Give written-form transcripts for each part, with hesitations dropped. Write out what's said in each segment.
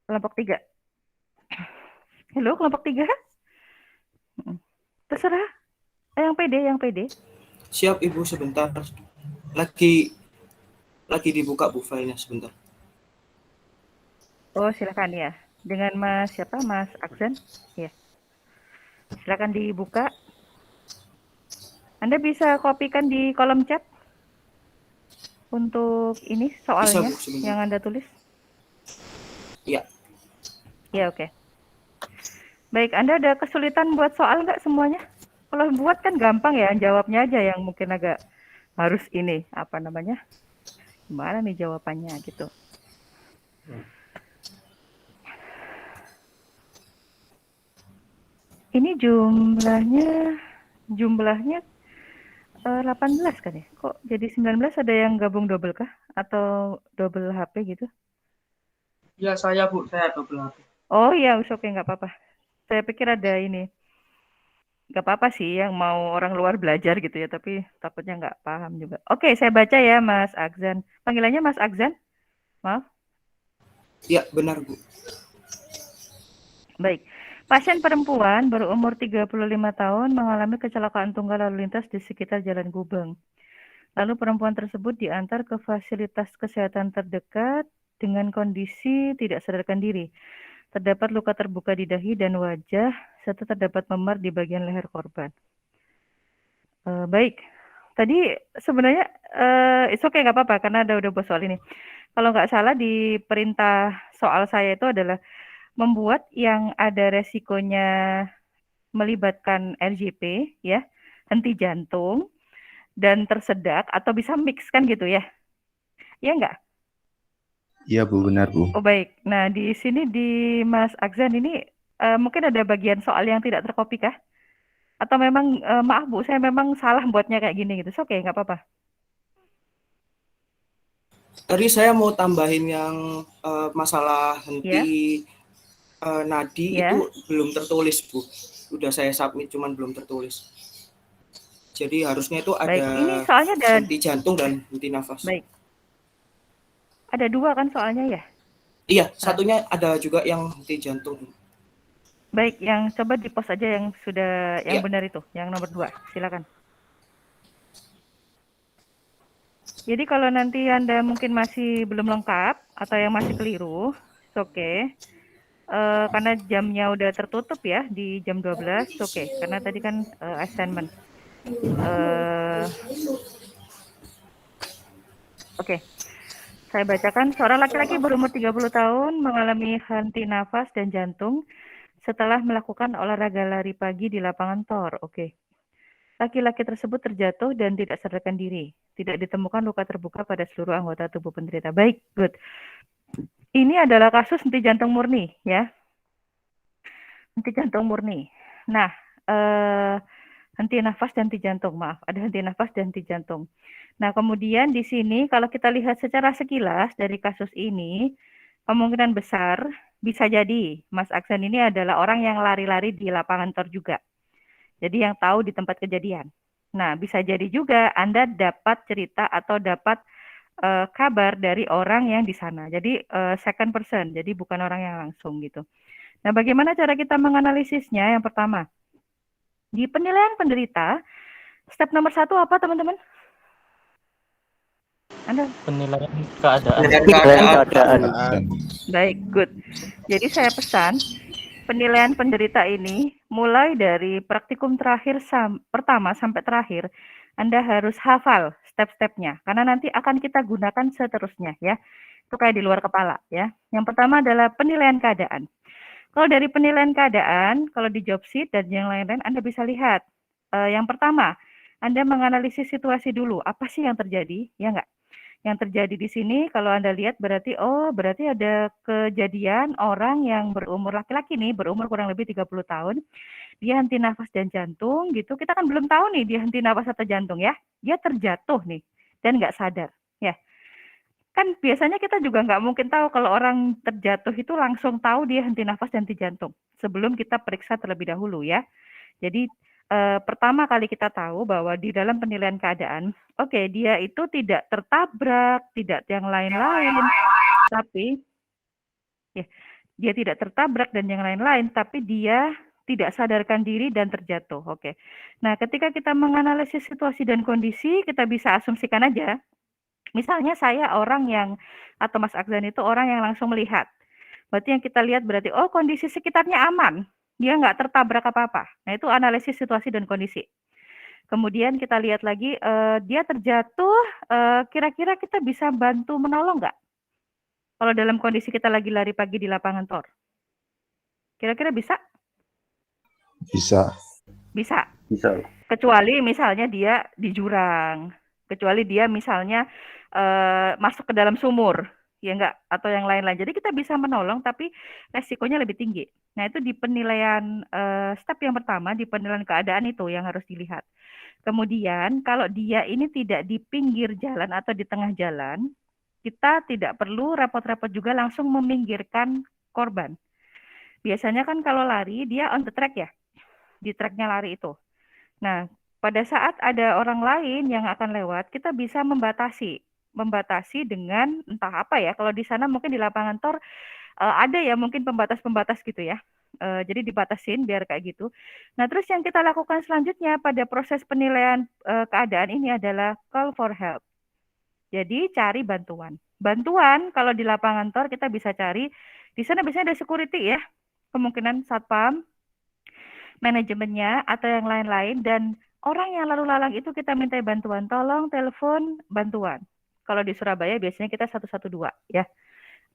Kelompok 3. Halo, kelompok 3. Terserah. Yang PD. Siap Ibu, sebentar. Lagi dibuka Bu filenya sebentar. Oh, silakan ya. Dengan Mas siapa? Mas Aksan? Ya. Silakan dibuka. Anda bisa kopikan di kolom chat untuk ini Bisa soalnya Bu, sebentar. yang Anda tulis. Iya. Ya, oke. Baik, Anda ada kesulitan buat soal nggak semuanya? Kalau buat kan gampang ya, jawabnya aja yang mungkin agak harus ini, apa namanya? Gimana nih jawabannya gitu. Ini jumlahnya 18 kan ya? Kok jadi 19, ada yang gabung double kah? Atau double HP gitu? Ya saya Bu, saya double HP. Oh iya, oke, nggak apa-apa. Saya pikir ada ini. Nggak apa-apa sih yang mau orang luar belajar gitu ya, tapi takutnya nggak paham juga. Oke, saya baca ya Mas Akzan. Panggilannya Mas Akzan? Maaf. Iya, benar Bu. Baik. Pasien perempuan berumur 35 tahun mengalami kecelakaan tunggal lalu lintas di sekitar Jalan Gubeng. Lalu perempuan tersebut diantar ke fasilitas kesehatan terdekat dengan kondisi tidak sadarkan diri. Terdapat luka terbuka di dahi dan wajah, serta terdapat memar di bagian leher korban. Baik. Tadi sebenarnya it's okay, nggak apa-apa karena udah buat soal ini. Kalau nggak salah di perintah soal saya itu adalah membuat yang ada resikonya melibatkan RJP ya, henti jantung dan tersedak atau bisa mix kan gitu ya. Iya nggak? Iya Bu, benar Bu. Oh baik. Nah di sini di Mas Akzan ini mungkin ada bagian soal yang tidak tercopy kah? Atau memang maaf Bu, saya memang salah buatnya kayak gini gitu. Oke, nggak apa-apa. Tadi saya mau tambahin yang masalah Ya, henti nadi ya. itu belum tertulis Bu. Udah saya submit, cuman belum tertulis. Jadi harusnya itu Baik. ada Ini soalnya ada henti jantung dan henti nafas. baik. Ada 2 kan soalnya ya? Iya, Nah, satunya ada juga yang henti jantung. baik, yang coba di-post aja yang sudah yang Iya. benar itu, yang nomor 2. Silakan. Jadi kalau nanti Anda mungkin masih belum lengkap atau yang masih keliru, oke. Karena jamnya udah tertutup ya di jam 12, oke. Karena tadi kan assignment. Oke. Saya bacakan, seorang laki-laki berumur 30 tahun mengalami henti nafas dan jantung setelah melakukan olahraga lari pagi di lapangan tor. Oke. Laki-laki tersebut terjatuh dan tidak sadarkan diri. Tidak ditemukan luka terbuka pada seluruh anggota tubuh penderita. Baik, good. Ini adalah kasus henti jantung murni, ya. Henti jantung murni. Nah, henti nafas dan henti jantung, maaf. Ada henti nafas dan henti jantung. Nah, kemudian di sini kalau kita lihat secara sekilas dari kasus ini, kemungkinan besar bisa jadi Mas Aksan ini adalah orang yang lari-lari di lapangan tor juga. Jadi yang tahu di tempat kejadian. Nah, bisa jadi juga Anda dapat cerita atau dapat kabar dari orang yang di sana. Jadi second person, jadi bukan orang yang langsung gitu. Nah, bagaimana cara kita menganalisisnya? Yang pertama, di penilaian penderita, step nomor 1 apa teman-teman? Anda? Penilaian keadaan. Keadaan. Baik, good. Jadi saya pesan, penilaian penderita ini mulai dari praktikum terakhir pertama sampai terakhir, Anda harus hafal step-stepnya, karena nanti akan kita gunakan seterusnya ya. Itu kayak di luar kepala ya. Yang pertama adalah penilaian keadaan. Kalau dari penilaian keadaan, kalau di job sheet dan yang lain-lain, Anda bisa lihat. Yang pertama, Anda menganalisis situasi dulu. Apa sih yang terjadi? Ya enggak? Yang terjadi di sini kalau Anda lihat berarti, oh berarti ada kejadian orang yang berumur laki-laki nih, berumur kurang lebih 30 tahun, dia henti nafas dan jantung gitu. Kita kan belum tahu nih dia henti nafas atau jantung ya. Dia terjatuh nih dan nggak sadar. Ya, kan biasanya kita juga nggak mungkin tahu kalau orang terjatuh itu langsung tahu dia henti nafas dan henti jantung. Sebelum kita periksa terlebih dahulu ya. Jadi pertama kali kita tahu bahwa di dalam penilaian keadaan, oke dia itu tidak tertabrak, tidak yang lain-lain, tapi ya Dia tidak tertabrak dan yang lain-lain, tapi dia tidak sadarkan diri dan terjatuh. Oke. Nah, ketika kita menganalisis situasi dan kondisi, kita bisa asumsikan aja. Misalnya saya orang yang atau Mas Aksan itu orang yang langsung melihat. Berarti yang kita lihat berarti, oh kondisi sekitarnya aman. Dia nggak tertabrak apa-apa. Nah, itu analisis situasi dan kondisi. Kemudian kita lihat lagi, dia terjatuh, kira-kira kita bisa bantu menolong nggak? Kalau dalam kondisi kita lagi lari pagi di lapangan TOR. Kira-kira bisa? Bisa. Bisa. Bisa. Kecuali misalnya dia di jurang. Kecuali dia misalnya masuk ke dalam sumur. Ya enggak? Atau yang lain-lain. Jadi kita bisa menolong tapi resikonya lebih tinggi. Nah itu di penilaian step yang pertama, di penilaian keadaan itu yang harus dilihat. Kemudian kalau dia ini tidak di pinggir jalan atau di tengah jalan, kita tidak perlu repot-repot juga langsung meminggirkan korban. Biasanya kan kalau lari, dia on the track ya, di tracknya lari itu. Nah, pada saat ada orang lain yang akan lewat, kita bisa membatasi dengan entah apa ya, kalau di sana mungkin di lapangan TOR ada ya mungkin pembatas-pembatas gitu ya. Jadi dibatasin biar kayak gitu. Nah, terus yang kita lakukan selanjutnya pada proses penilaian keadaan ini adalah call for help. Jadi cari bantuan. Bantuan kalau di lapangan TOR kita bisa cari, di sana biasanya ada security ya, kemungkinan satpam, manajemennya atau yang lain-lain, dan orang yang lalu lalang itu kita minta bantuan, tolong telepon bantuan. Kalau di Surabaya biasanya kita 112 ya,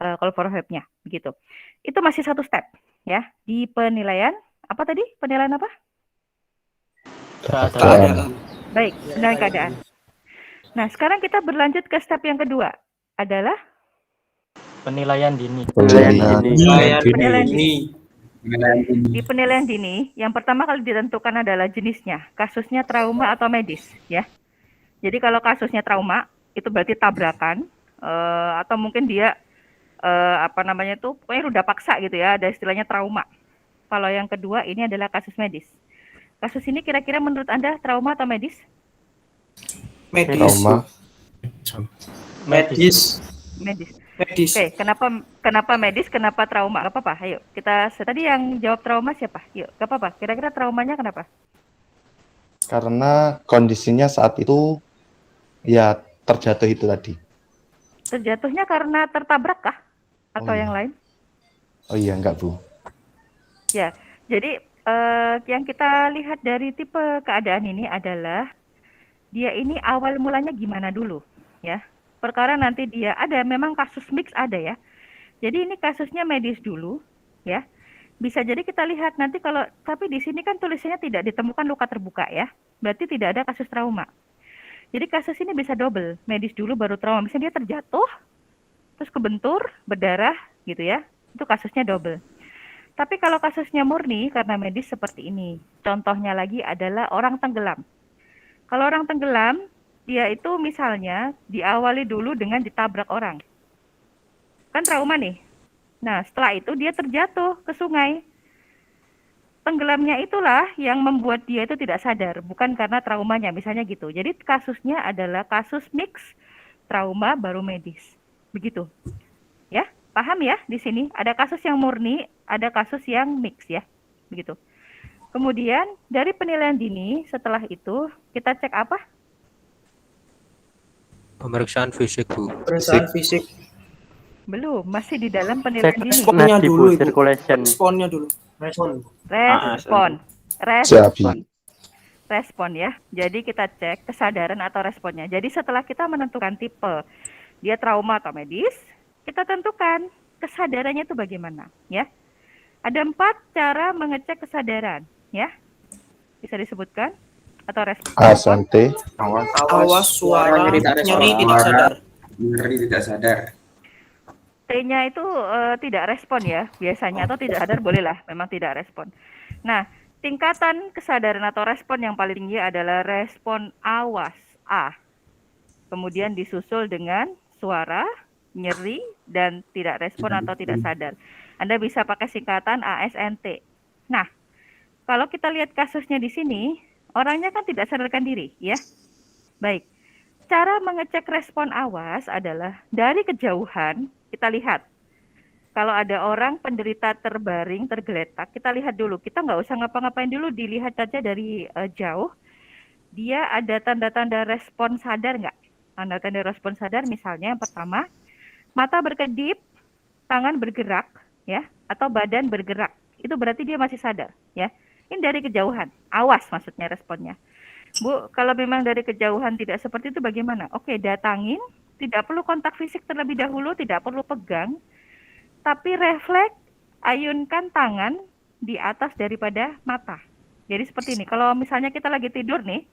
call for help-nya begitu. Itu masih satu step ya di penilaian. Apa tadi? Penilaian apa? Keadaan. Baik, penilaian keadaan. Nah, sekarang kita berlanjut ke step yang kedua adalah Penilaian dini. Penilaian Ini Di penilaian dini, yang pertama kali ditentukan adalah jenisnya, kasusnya trauma atau medis, ya. Jadi kalau kasusnya trauma, itu berarti tabrakan, atau mungkin dia pokoknya ruda paksa gitu ya, ada istilahnya trauma. Kalau yang kedua ini adalah kasus medis. Kasus ini kira-kira menurut Anda trauma atau medis? medis. Trauma. Medis. Medis. Medis. Oke, kenapa medis, kenapa trauma? Gak apa-apa, ayo. Tadi yang jawab trauma siapa? Yuk, gak apa-apa. Kira-kira traumanya kenapa? Karena kondisinya saat itu ya terjatuh itu tadi. Terjatuhnya karena tertabrak kah? Atau Oh, iya. yang lain? Oh iya, enggak, Bu. Ya, jadi yang kita lihat dari tipe keadaan ini adalah dia ini awal mulanya gimana dulu, ya. Perkara nanti dia ada, memang kasus mix ada ya. Jadi ini kasusnya medis dulu, ya. Bisa jadi kita lihat nanti kalau, tapi di sini kan tulisannya tidak ditemukan luka terbuka ya. Berarti tidak ada kasus trauma. Jadi kasus ini bisa double, medis dulu baru trauma. Misalnya dia terjatuh, terus kebentur, berdarah gitu ya. Itu kasusnya double. Tapi kalau kasusnya murni karena medis seperti ini. Contohnya lagi adalah orang tenggelam. Kalau orang tenggelam, dia itu misalnya diawali dulu dengan ditabrak orang. Kan trauma nih. Nah, setelah itu dia terjatuh ke sungai. Tenggelamnya itulah yang membuat dia itu tidak sadar, bukan karena traumanya, misalnya gitu. Jadi kasusnya adalah kasus mix trauma baru medis. Begitu. Ya, paham ya di sini? Ada kasus yang murni, ada kasus yang mix ya. Begitu. Kemudian dari penilaian dini, setelah itu kita cek apa? Pemeriksaan fisik, Bu. Pemeriksaan fisik. Belum, masih di dalam penilaian dini. Responnya dulu, Ibu. circulation. Responnya dulu. Respon ya. Jadi kita cek kesadaran atau responnya. Jadi setelah kita menentukan tipe dia trauma atau medis, kita tentukan kesadarannya itu bagaimana, ya. Ada 4 cara mengecek kesadaran, ya. Bisa disebutkan atau respon? Asante. Awas suara nyeri tidak sadar. Nyeri tidak sadar. T-nya itu tidak respon ya, biasanya, atau tidak sadar bolehlah, memang tidak respon. Nah, tingkatan kesadaran atau respon yang paling tinggi adalah respon awas, A. Kemudian disusul dengan suara, nyeri, dan tidak respon atau tidak sadar. Anda bisa pakai singkatan ASNT. Nah, kalau kita lihat kasusnya di sini, orangnya kan tidak sadarkan diri, ya. Baik, cara mengecek respon awas adalah dari kejauhan kita lihat Kalau ada orang penderita terbaring, tergeletak, kita lihat dulu. Kita nggak usah ngapa-ngapain dulu, dilihat saja dari jauh. Dia ada tanda-tanda respon sadar nggak? Tanda-tanda respon sadar misalnya yang pertama, mata berkedip, tangan bergerak, ya, atau badan bergerak. Itu berarti dia masih sadar, ya. Ini dari kejauhan, awas maksudnya responnya. Bu, kalau memang dari kejauhan tidak seperti itu bagaimana? Oke, datangin, tidak perlu kontak fisik terlebih dahulu, tidak perlu pegang, tapi refleks, ayunkan tangan di atas daripada mata. Jadi seperti ini, kalau misalnya kita lagi tidur nih,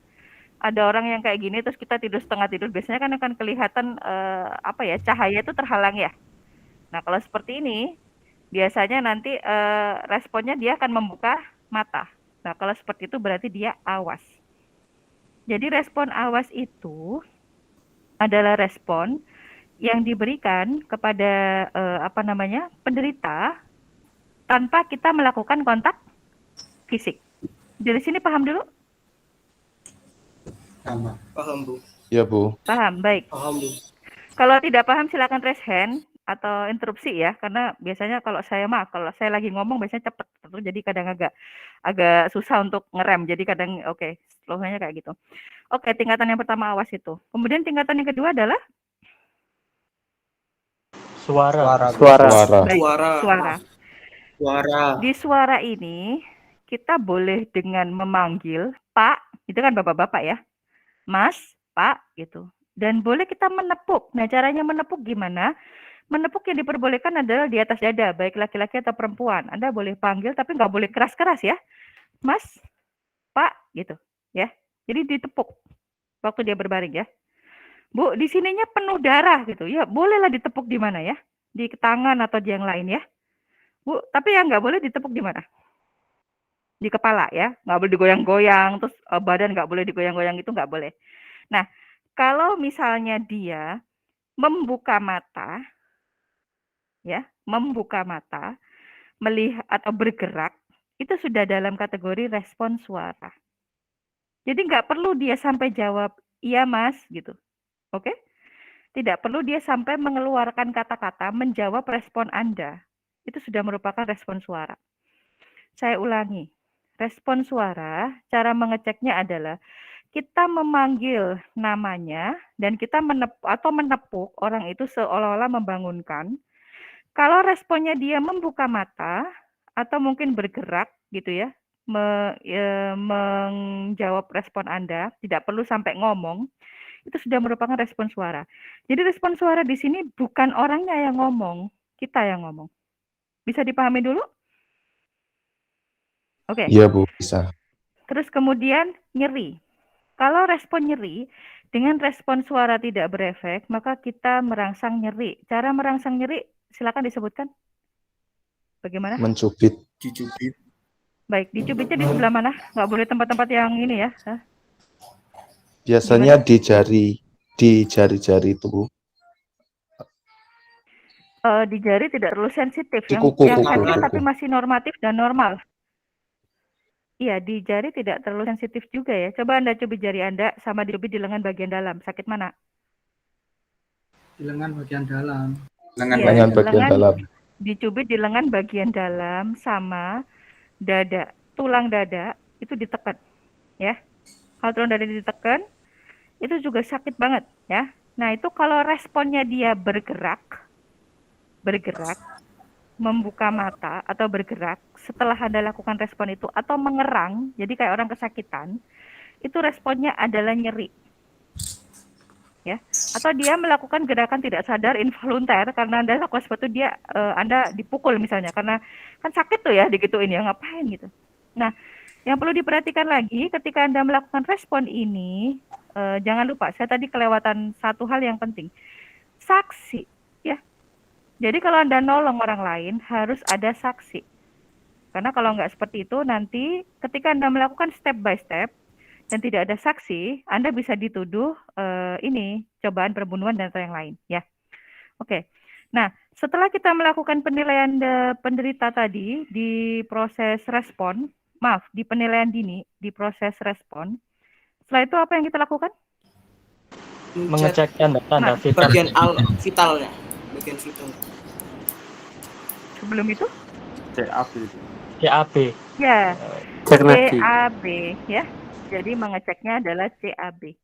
ada orang yang kayak gini, terus kita tidur setengah tidur, biasanya kan akan kelihatan cahaya itu terhalang ya. Nah, kalau seperti ini, biasanya nanti responnya dia akan membuka mata. Nah, kalau seperti itu berarti dia awas. Jadi respon awas itu adalah respon yang diberikan kepada penderita tanpa kita melakukan kontak fisik. Dari sini paham dulu? Paham, Bu. Ya, Bu. Paham, baik. Paham, Bu. Kalau tidak paham silakan raise hand atau interupsi ya, karena biasanya kalau saya lagi ngomong biasanya cepet, jadi kadang agak susah untuk ngerem, jadi kadang slow-nya kayak gitu. Oke, tingkatan yang pertama awas itu. Kemudian tingkatan yang kedua adalah Suara. baik, Suara. suara. Di suara ini kita boleh dengan memanggil Pak, itu kan bapak-bapak ya, Mas, Pak, gitu. Dan boleh kita menepuk. Nah, caranya menepuk gimana? Menepuk yang diperbolehkan adalah di atas dada, baik laki-laki atau perempuan. Anda boleh panggil, tapi nggak boleh keras-keras ya. Mas, Pak, gitu, ya. Jadi ditepuk waktu dia berbaring ya. Bu, di sininya penuh darah gitu. Ya, bolehlah ditepuk di mana ya? Di tangan atau di yang lain ya. Bu, tapi yang nggak boleh ditepuk di mana? Di kepala ya. Nggak boleh digoyang-goyang, terus badan nggak boleh digoyang-goyang, itu nggak boleh. Nah, kalau misalnya dia membuka mata, ya, melihat atau bergerak, itu sudah dalam kategori respon suara. Jadi nggak perlu dia sampai jawab, iya mas, gitu. Oke? Tidak perlu dia sampai mengeluarkan kata-kata menjawab respon Anda. Itu sudah merupakan respon suara. Saya ulangi. Respon suara, cara mengeceknya adalah kita memanggil namanya dan kita menepuk orang itu seolah-olah membangunkan. Kalau responnya dia membuka mata atau mungkin bergerak gitu ya, menjawab respon Anda, tidak perlu sampai ngomong, itu sudah merupakan respon suara. Jadi respon suara di sini bukan orangnya yang ngomong, kita yang ngomong. Bisa dipahami dulu? Oke. Iya, Bu, bisa. Terus kemudian nyeri. Kalau respon nyeri dengan respon suara tidak berefek, maka kita merangsang nyeri. Cara merangsang nyeri silakan disebutkan. Bagaimana? Mencubit. Dicubit. Baik, dicubitnya di sebelah mana? Nggak boleh tempat-tempat yang ini ya. Hah? Biasanya di jari-jari itu, Bu. Di jari tidak terlalu sensitif. Di Yang kuku. sensitif tapi masih normatif dan normal. Iya, di jari tidak terlalu sensitif juga ya. Coba Anda cubit jari Anda sama dicubit di lengan bagian dalam. Sakit mana? Di lengan bagian dalam. Lengan bagian dalam. Dicubit di lengan bagian dalam sama dada. Tulang dada itu ditekan. Ya. Kalau tulang dada ditekan, itu juga sakit banget ya. Nah, itu kalau responnya dia bergerak, membuka mata atau bergerak setelah Anda lakukan respon itu atau mengerang, jadi kayak orang kesakitan, itu responnya adalah nyeri. Ya. Atau dia melakukan gerakan tidak sadar involunter karena Anda lakukan sesuatu Anda dipukul misalnya karena kan sakit tuh ya digituin ya, ngapain gitu. Nah, yang perlu diperhatikan lagi ketika Anda melakukan respon ini, jangan lupa saya tadi kelewatan satu hal yang penting. Saksi ya. Jadi kalau Anda nolong orang lain harus ada saksi. Karena kalau nggak seperti itu nanti ketika Anda melakukan step by step dan tidak ada saksi, Anda bisa dituduh cobaan perbunuhan dan atau yang lain ya. Oke. Nah, setelah kita melakukan penilaian penderita tadi di proses respon, di penilaian dini di proses respon, setelah itu apa yang kita lakukan? Mengecek tanda-tanda vital. Bagian vitalnya. Bagian vital. sebelum itu? CAB itu. CAB. Ya, Cek nadi. CAB ya. Jadi mengeceknya adalah CAB.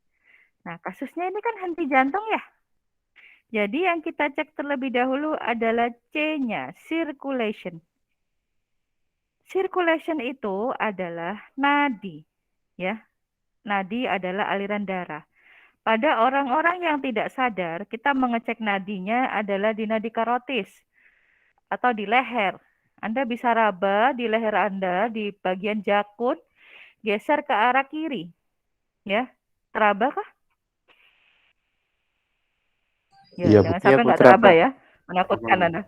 Nah, kasusnya ini kan henti jantung ya. Jadi yang kita cek terlebih dahulu adalah C-nya, circulation. Circulation itu adalah nadi, ya. Nadi adalah aliran darah. Pada orang-orang yang tidak sadar, kita mengecek nadinya adalah di nadi karotis atau di leher. Anda bisa raba di leher Anda di bagian jakun, geser ke arah kiri. Ya, teraba kah? Ya, Iya, Bu. jangan sampai Bu, nggak teraba teraba. ya. Menakutkan Anda.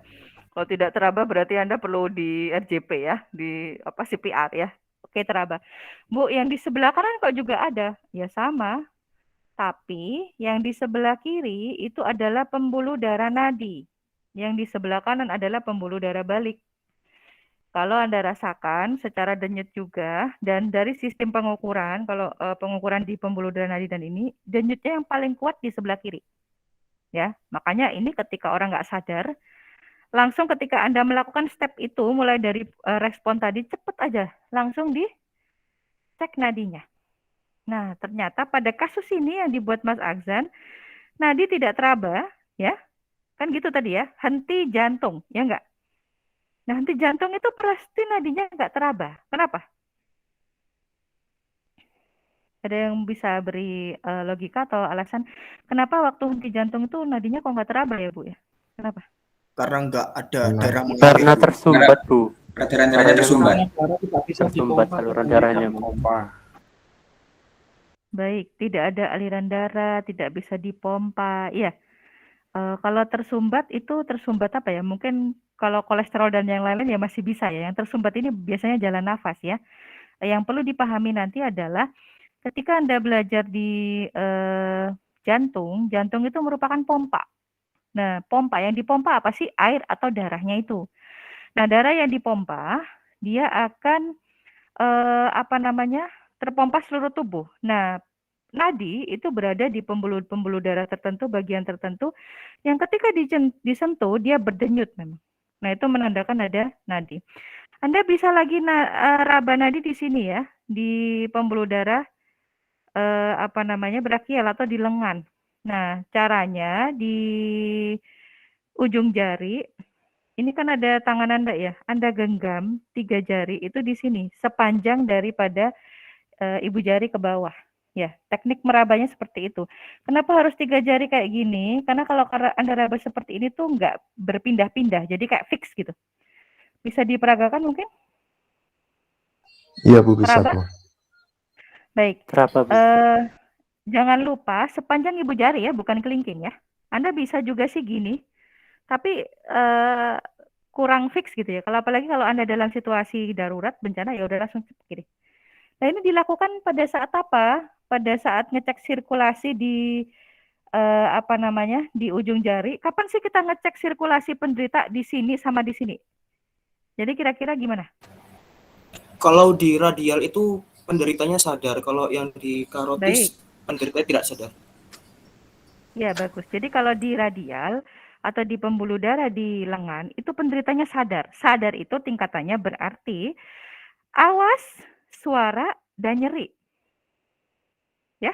Kalau tidak teraba berarti Anda perlu di RJP ya, di CPR ya. Oke, teraba. Bu, yang di sebelah kanan kok juga ada? Ya sama. Tapi yang di sebelah kiri itu adalah pembuluh darah nadi. Yang di sebelah kanan adalah pembuluh darah balik. Kalau Anda rasakan secara denyut juga, dan dari sistem pengukuran, kalau pengukuran di pembuluh darah nadi dan ini, denyutnya yang paling kuat di sebelah kiri. Ya, makanya ini ketika orang nggak sadar, langsung ketika Anda melakukan step itu, mulai dari respon tadi, cepet aja, langsung dicek nadinya. Nah, ternyata pada kasus ini yang dibuat Mas Aksan, nadi tidak teraba, ya, kan gitu tadi ya, henti jantung, ya enggak? Nah, henti jantung itu pasti nadinya enggak teraba. Kenapa? Ada yang bisa beri logika atau alasan kenapa waktu henti jantung itu nadinya kok enggak teraba ya, Bu ya? Kenapa? Karena nggak ada Nah, darah Karena tersumbat, Bu. darahnya tersumbat. Darah tidak bisa Tersumbat dipompa. saluran darahnya, Bu. Baik, tidak ada aliran darah, tidak bisa dipompa. Iya. Kalau tersumbat itu tersumbat apa ya? Mungkin kalau kolesterol dan yang lain-lain ya masih bisa ya. Yang tersumbat ini biasanya jalan nafas ya. Yang perlu dipahami nanti adalah ketika Anda belajar di jantung, jantung itu merupakan pompa. Nah, pompa yang dipompa apa sih? Air atau darahnya itu. Nah, darah yang dipompa dia akan terpompa seluruh tubuh. Nah, nadi itu berada di pembuluh darah tertentu, bagian tertentu, yang ketika disentuh dia berdenyut memang. Nah, itu menandakan ada nadi. Anda bisa lagi raba nadi di sini ya, di pembuluh darah brachial atau di lengan. Nah, caranya di ujung jari, ini kan ada tangan Anda ya, Anda genggam 3 jari itu di sini, sepanjang daripada ibu jari ke bawah. Ya, teknik merabanya seperti itu. Kenapa harus 3 jari kayak gini? Karena kalau Anda raba seperti ini tuh nggak berpindah-pindah, jadi kayak fix gitu. Bisa diperagakan mungkin? Iya, Bu, bisa, Teraba? Bu. Baik. Teraba, Bu. Jangan lupa sepanjang ibu jari ya, bukan kelingking ya. Anda bisa juga sih gini, tapi kurang fix gitu ya. Apalagi kalau Anda dalam situasi darurat, bencana, ya udah langsung gini. Nah, ini dilakukan pada saat apa? Pada saat ngecek sirkulasi di di ujung jari. Kapan sih kita ngecek sirkulasi penderita di sini sama di sini? Jadi kira-kira gimana? Kalau di radial itu penderitanya sadar, kalau yang di karotis penderitanya tidak sadar. Ya, bagus. Jadi kalau di radial atau di pembuluh darah di lengan, itu penderitanya sadar. Sadar itu tingkatannya berarti awas, suara, dan nyeri. Ya,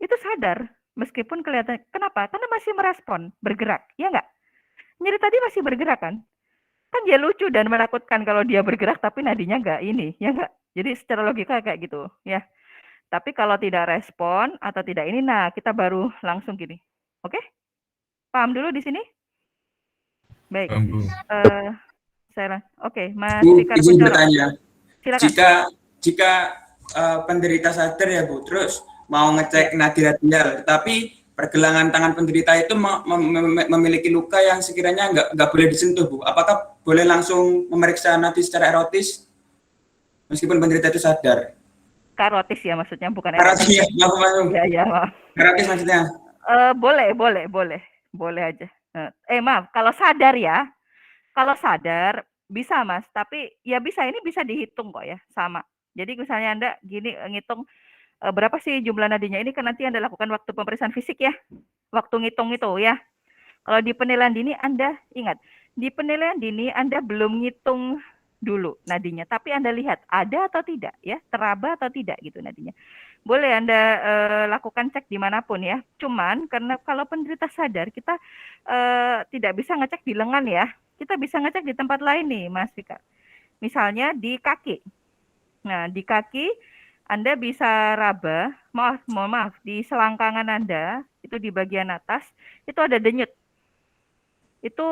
itu sadar. Meskipun kelihatan, kenapa? Karena masih merespon, bergerak. Ya enggak? Nyeri tadi masih bergerak kan? Kan dia lucu dan menakutkan kalau dia bergerak tapi nadinya enggak ini. Ya enggak? Jadi secara logika kayak gitu. Ya. Tapi kalau tidak respon atau tidak ini, nah kita baru langsung gini. Oke? Paham dulu di sini? Baik. Oke, Mas Bu, Fikar izin Kunchoro. bertanya. Silakan. Jika penderita sadar ya Bu, terus mau ngecek nadi radial, tapi pergelangan tangan penderita itu memiliki luka yang sekiranya nggak boleh disentuh Bu. Apakah boleh langsung memeriksa nadi secara erotis meskipun penderita itu sadar? Karotis ya maksudnya, bukan Karotis ya, maaf. Ya, maaf. Karotis maksudnya. Boleh aja. Maaf, kalau sadar ya, kalau sadar bisa Mas, tapi ya bisa, ini bisa dihitung kok ya, sama. Jadi misalnya Anda gini ngitung berapa sih jumlah nadinya, ini kan nanti Anda lakukan waktu pemeriksaan fisik ya, waktu ngitung itu ya. Kalau di penilaian dini Anda ingat, Di penilaian dini Anda belum ngitung dulu nadinya, tapi Anda lihat ada atau tidak ya, teraba atau tidak gitu nadinya. Boleh Anda lakukan cek dimanapun ya. Cuman karena kalau penderita sadar kita tidak bisa ngecek di lengan ya. Kita bisa ngecek di tempat lain nih, Mas Fikar. Misalnya di kaki. Nah, di kaki Anda bisa raba, mohon maaf, di selangkangan Anda, itu di bagian atas, itu ada denyut. Itu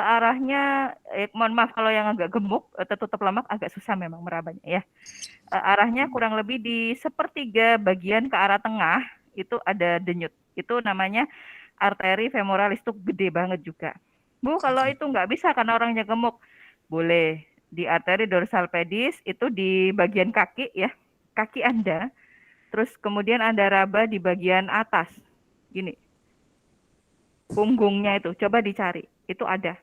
arahnya, mohon maaf kalau yang agak gemuk, tertutup lemak agak susah memang merabanya ya. Arahnya kurang lebih di sepertiga bagian ke arah tengah, itu ada denyut. Itu namanya arteri femoralis, itu gede banget juga. Bu, kalau itu nggak bisa karena orangnya gemuk, boleh di arteri dorsal pedis, itu di bagian kaki ya, kaki Anda, terus kemudian Anda raba di bagian atas, gini. Punggungnya itu, coba dicari, itu ada.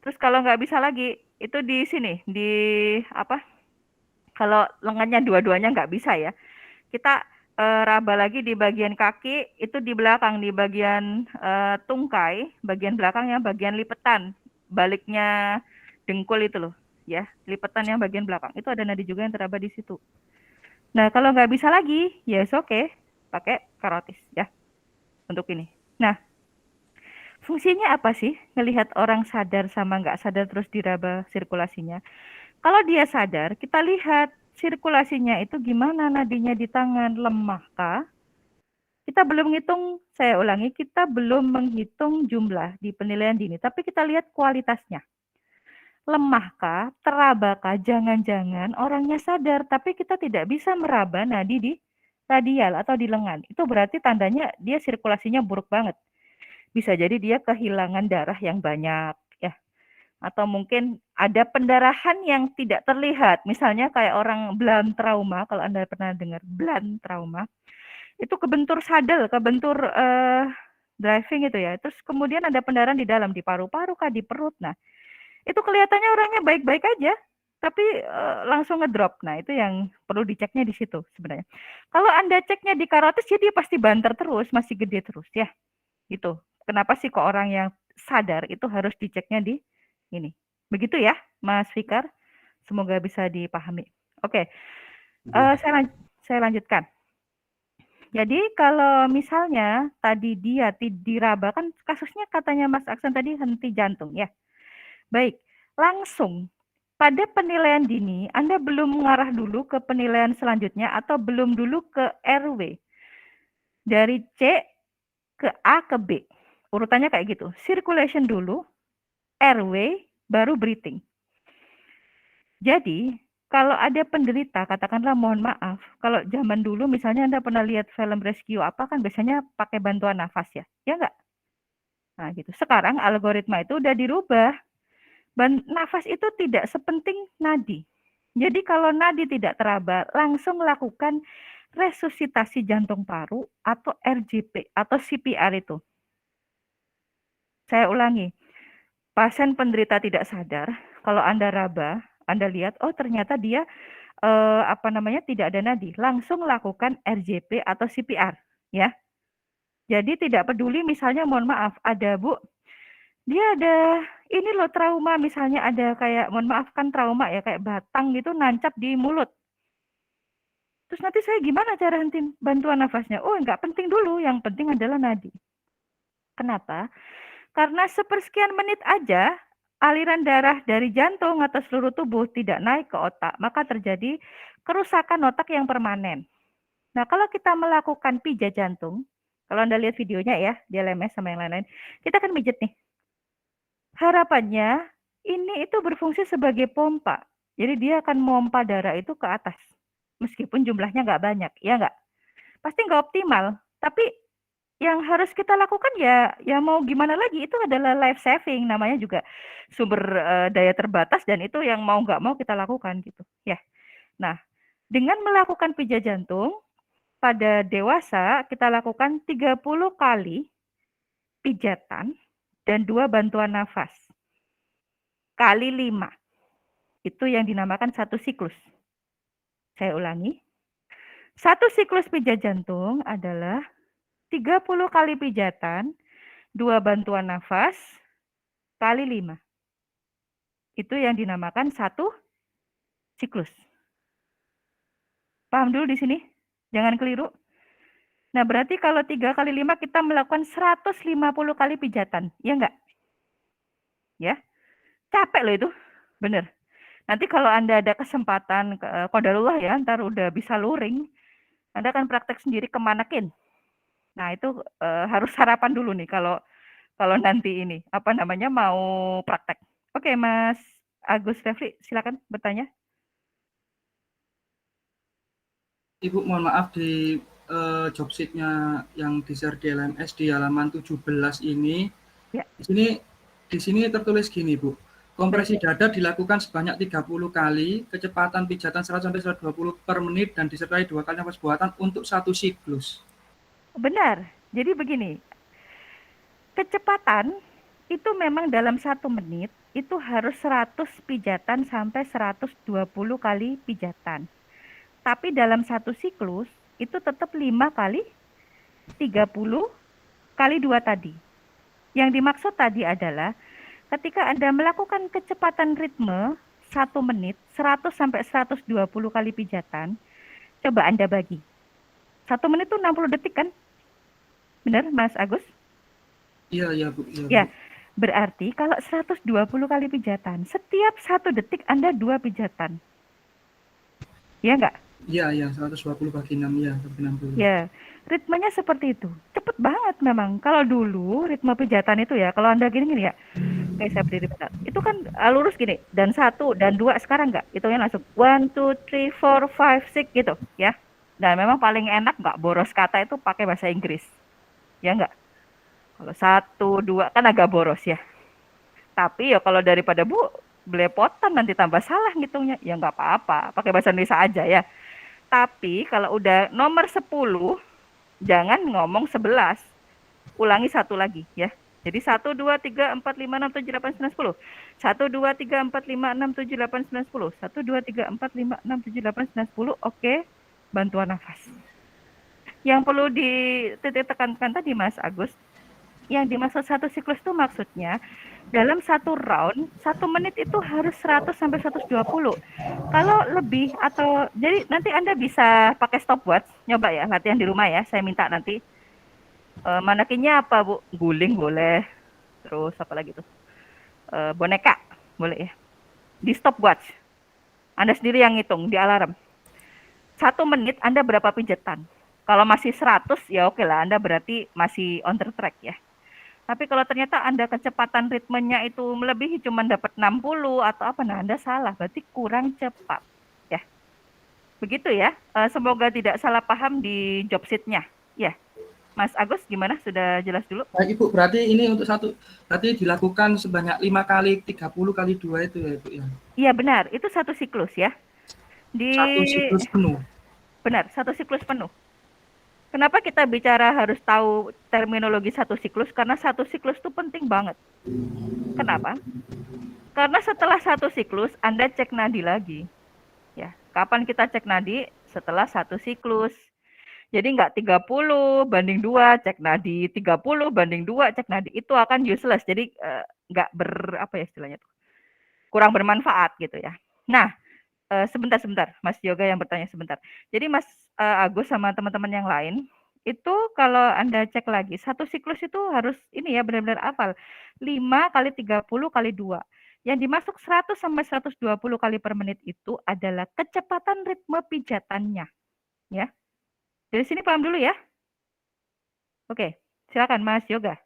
Terus kalau nggak bisa lagi, itu di sini, di apa? Kalau lengannya dua-duanya nggak bisa ya, kita raba lagi di bagian kaki, itu di belakang, di bagian tungkai, bagian belakangnya, bagian lipetan, baliknya dengkul itu loh, ya, lipetan yang bagian belakang, itu ada nadi juga yang teraba di situ. Nah, kalau nggak bisa lagi, ya oke, pakai karotis ya, untuk ini. Nah, fungsinya apa sih ngelihat orang sadar sama nggak sadar terus diraba sirkulasinya? Kalau dia sadar, kita lihat sirkulasinya itu gimana nadinya di tangan, lemahkah? Kita belum ngitung, saya ulangi, kita belum menghitung jumlah di penilaian dini, tapi kita lihat kualitasnya. Lemahkah, terabakah, jangan-jangan orangnya sadar, tapi kita tidak bisa meraba nadi di radial atau di lengan. Itu berarti tandanya dia sirkulasinya buruk banget. Bisa jadi dia kehilangan darah yang banyak ya, atau mungkin ada pendarahan yang tidak terlihat, misalnya kayak orang blunt trauma, kalau Anda pernah dengar blunt trauma, itu kebentur sadel, kebentur driving itu ya, terus kemudian ada pendarahan di dalam, di paru-paru kah, di perut. Nah, itu kelihatannya orangnya baik-baik aja, tapi langsung ngedrop. Nah, itu yang perlu diceknya di situ sebenarnya. Kalau Anda ceknya di karotis, ya dia pasti banter terus, masih gede terus ya. Gitu. Kenapa sih kok orang yang sadar itu harus diceknya di ini. Begitu ya, Mas Fikar. Semoga bisa dipahami. Oke, saya lanjutkan. Jadi kalau misalnya tadi dia diraba, kan kasusnya katanya Mas Aksan tadi henti jantung ya. Baik, langsung pada penilaian dini, Anda belum mengarah dulu ke penilaian selanjutnya atau belum dulu ke RW. Dari C ke A ke B. Urutannya kayak gitu. Circulation dulu, RW, baru breathing. Jadi, kalau ada penderita, katakanlah mohon maaf, kalau zaman dulu misalnya Anda pernah lihat film rescue apa kan biasanya pakai bantuan nafas ya, ya enggak? Nah gitu. Sekarang algoritma itu udah dirubah. Nafas itu tidak sepenting nadi. Jadi kalau nadi tidak teraba, langsung lakukan resusitasi jantung paru atau RJP atau CPR itu. Saya ulangi, pasien penderita tidak sadar, kalau Anda raba, Anda lihat, oh ternyata dia tidak ada nadi, langsung lakukan RJP atau CPR, ya. Jadi tidak peduli misalnya, mohon maaf, ada Bu, dia ada ini loh trauma, misalnya ada kayak, mohon maaf kan trauma ya, kayak batang gitu nancap di mulut. Terus nanti saya gimana cara hentiin bantuan nafasnya? Oh, nggak penting dulu, yang penting adalah nadi. Kenapa? Karena sepersekian menit aja aliran darah dari jantung atau seluruh tubuh tidak naik ke otak, maka terjadi kerusakan otak yang permanen. Nah, kalau kita melakukan pijat jantung, kalau Anda lihat videonya ya, dia lemes sama yang lain-lain, kita kan mijet nih. Harapannya, ini itu berfungsi sebagai pompa. Jadi dia akan memompa darah itu ke atas. Meskipun jumlahnya nggak banyak, ya nggak? Pasti nggak optimal, tapi yang harus kita lakukan ya mau gimana lagi, itu adalah life saving, namanya juga sumber daya terbatas dan itu yang mau nggak mau kita lakukan gitu ya. Nah, dengan melakukan pijat jantung pada dewasa kita lakukan 30 kali pijatan dan 2 bantuan nafas kali 5. Itu yang dinamakan satu siklus. Saya ulangi. Satu siklus pijat jantung adalah 30 kali pijatan, 2 bantuan nafas, kali 5. Itu yang dinamakan satu siklus. Paham dulu di sini? Jangan keliru. Nah, berarti kalau 3 kali 5 kita melakukan 150 kali pijatan. Ya enggak? Ya. Capek loh itu. Bener. Nanti kalau Anda ada kesempatan, qadarullah ya, ntar udah bisa luring, Anda akan praktek sendiri kemanakin. Nah, itu harus sarapan dulu nih kalau nanti ini, apa namanya, mau praktek. Oke, Mas Agus Refli, silakan bertanya. Ibu mohon maaf di job sheet-nya yang di-share di LMS di halaman 17 ini. Ya. Di sini tertulis gini, Bu. Kompresi dada dilakukan sebanyak 30 kali, kecepatan pijatan 100 sampai 120 per menit dan disertai 2 kali nafas buatan untuk satu siklus. Benar. Jadi begini, kecepatan itu memang dalam 1 menit itu harus 100 pijatan sampai 120 kali pijatan. Tapi dalam satu siklus itu tetap 5 kali 30 kali 2 tadi. Yang dimaksud tadi adalah ketika Anda melakukan kecepatan ritme 1 menit 100 sampai 120 kali pijatan, coba Anda bagi. 1 menit itu 60 detik kan? Benar, Mas Agus? Iya, Bu. Ya, berarti kalau 120 kali pijatan, setiap 1 detik Anda 2 pijatan. Ya enggak? Iya, 120 bagi 6, ya, bagi 60. Ya, ritmenya seperti itu. Cepet banget memang. Kalau dulu ritme pijatan itu ya, kalau Anda gini-gini ya, kayak saya berdiri bentar. Itu kan lurus gini, dan 1 dan 2 sekarang enggak. Hitungnya langsung 1, 2, 3, 4, 5, 6 gitu ya. Dan memang paling enak enggak boros kata itu pakai bahasa Inggris. Ya enggak? Kalau 1, 2 kan agak boros ya. Tapi ya kalau daripada Bu belepotan nanti tambah salah ngitungnya, ya enggak apa-apa. Pakai bahasa Indonesia aja ya. Tapi kalau udah nomor 10, jangan ngomong 11. Ulangi 1 lagi ya. Jadi 1, 2, 3, 4, 5, 6, 7, 8, 9, 10. 1, 2, 3, 4, 5, 6, 7, 8, 9, 10. 1, 2, 3, 4, 5, 6, 7, 8, 9, 10. Oke, bantuan nafas. Yang perlu dititik tekankan tadi Mas Agus, yang dimaksud satu siklus itu maksudnya dalam 1 round 1 menit itu harus 100 sampai 120. Kalau lebih atau jadi nanti Anda bisa pakai stopwatch, nyoba ya latihan di rumah ya. Saya minta nanti manakinnya apa Bu? Guling boleh. Terus apa lagi tuh? Boneka boleh ya. Di stopwatch. Anda sendiri yang ngitung di alarm. 1 menit Anda berapa pijatan? Kalau masih 100 ya oke lah, Anda berarti masih on the track ya. Tapi kalau ternyata Anda kecepatan ritmenya itu melebihi cuma dapat 60 atau apa, nah Anda salah, berarti kurang cepat. Ya. Begitu ya. Semoga tidak salah paham di job sheet-nya. Ya. Mas Agus gimana? Sudah jelas dulu? Baik Ibu, berarti ini untuk berarti dilakukan sebanyak 5 kali 30 kali 2 itu ya Ibu ya? Iya benar, itu satu siklus ya. Satu siklus penuh. Benar, satu siklus penuh. Kenapa kita bicara harus tahu terminologi satu siklus? Karena satu siklus itu penting banget. Kenapa? Karena setelah satu siklus, Anda cek nadi lagi. Ya, kapan kita cek nadi? Setelah satu siklus. Jadi nggak 30 banding 2 cek nadi, 30 banding 2 cek nadi. Itu akan useless. Jadi nggak apa ya istilahnya tuh. Kurang bermanfaat gitu ya. Nah, sebentar, Mas Yoga yang bertanya sebentar. Jadi Mas Agus sama teman-teman yang lain, itu kalau Anda cek lagi, satu siklus itu harus ini ya benar-benar hafal. 5 kali 30 kali 2. Yang dimasuk 100 sampai 120 kali per menit itu adalah kecepatan ritme pijatannya. Ya. Dari sini paham dulu ya? Oke, silakan Mas Yoga.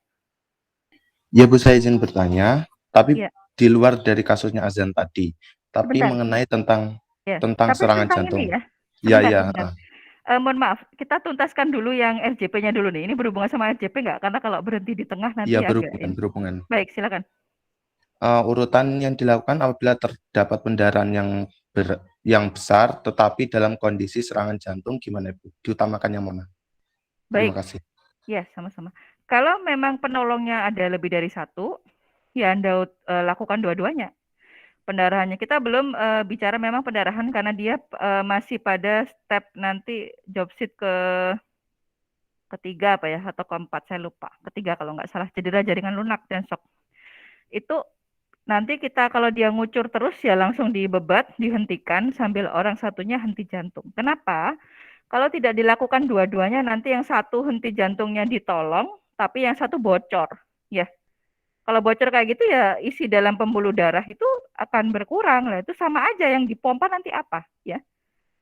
Ya Bu, saya izin bertanya, tapi Ya. di luar dari kasusnya azan tadi, tapi Sebentar. mengenai tentang Ya. tentang Tapi serangan tentang jantung. ini ya. Iya, Sebentar, iya. sebentar. Mohon maaf, kita tuntaskan dulu yang RJP-nya dulu nih. Ini berhubungan sama RJP nggak? Karena kalau berhenti di tengah nanti Iya, agak berhubungan. Baik, silakan. Urutan yang dilakukan apabila terdapat pendarahan yang besar, tetapi dalam kondisi serangan jantung, gimana Bu? Diutamakan yang mana? Baik. Terima kasih. Ya, sama-sama. Kalau memang penolongnya ada lebih dari 1, ya Anda lakukan dua-duanya. Pendarahannya kita belum bicara memang pendarahan karena dia masih pada step nanti job sheet ketiga apa ya atau keempat saya lupa. Ketiga kalau nggak salah, cedera jaringan lunak dan shock. Itu Nanti kita kalau dia ngucur terus ya langsung dibebat, dihentikan sambil orang satunya henti jantung. Kenapa? Kalau tidak dilakukan dua-duanya nanti yang satu henti jantungnya ditolong, tapi yang satu bocor. Ya, kalau bocor kayak gitu ya isi dalam pembuluh darah itu akan berkurang lah. Itu sama aja yang dipompa nanti apa? Ya,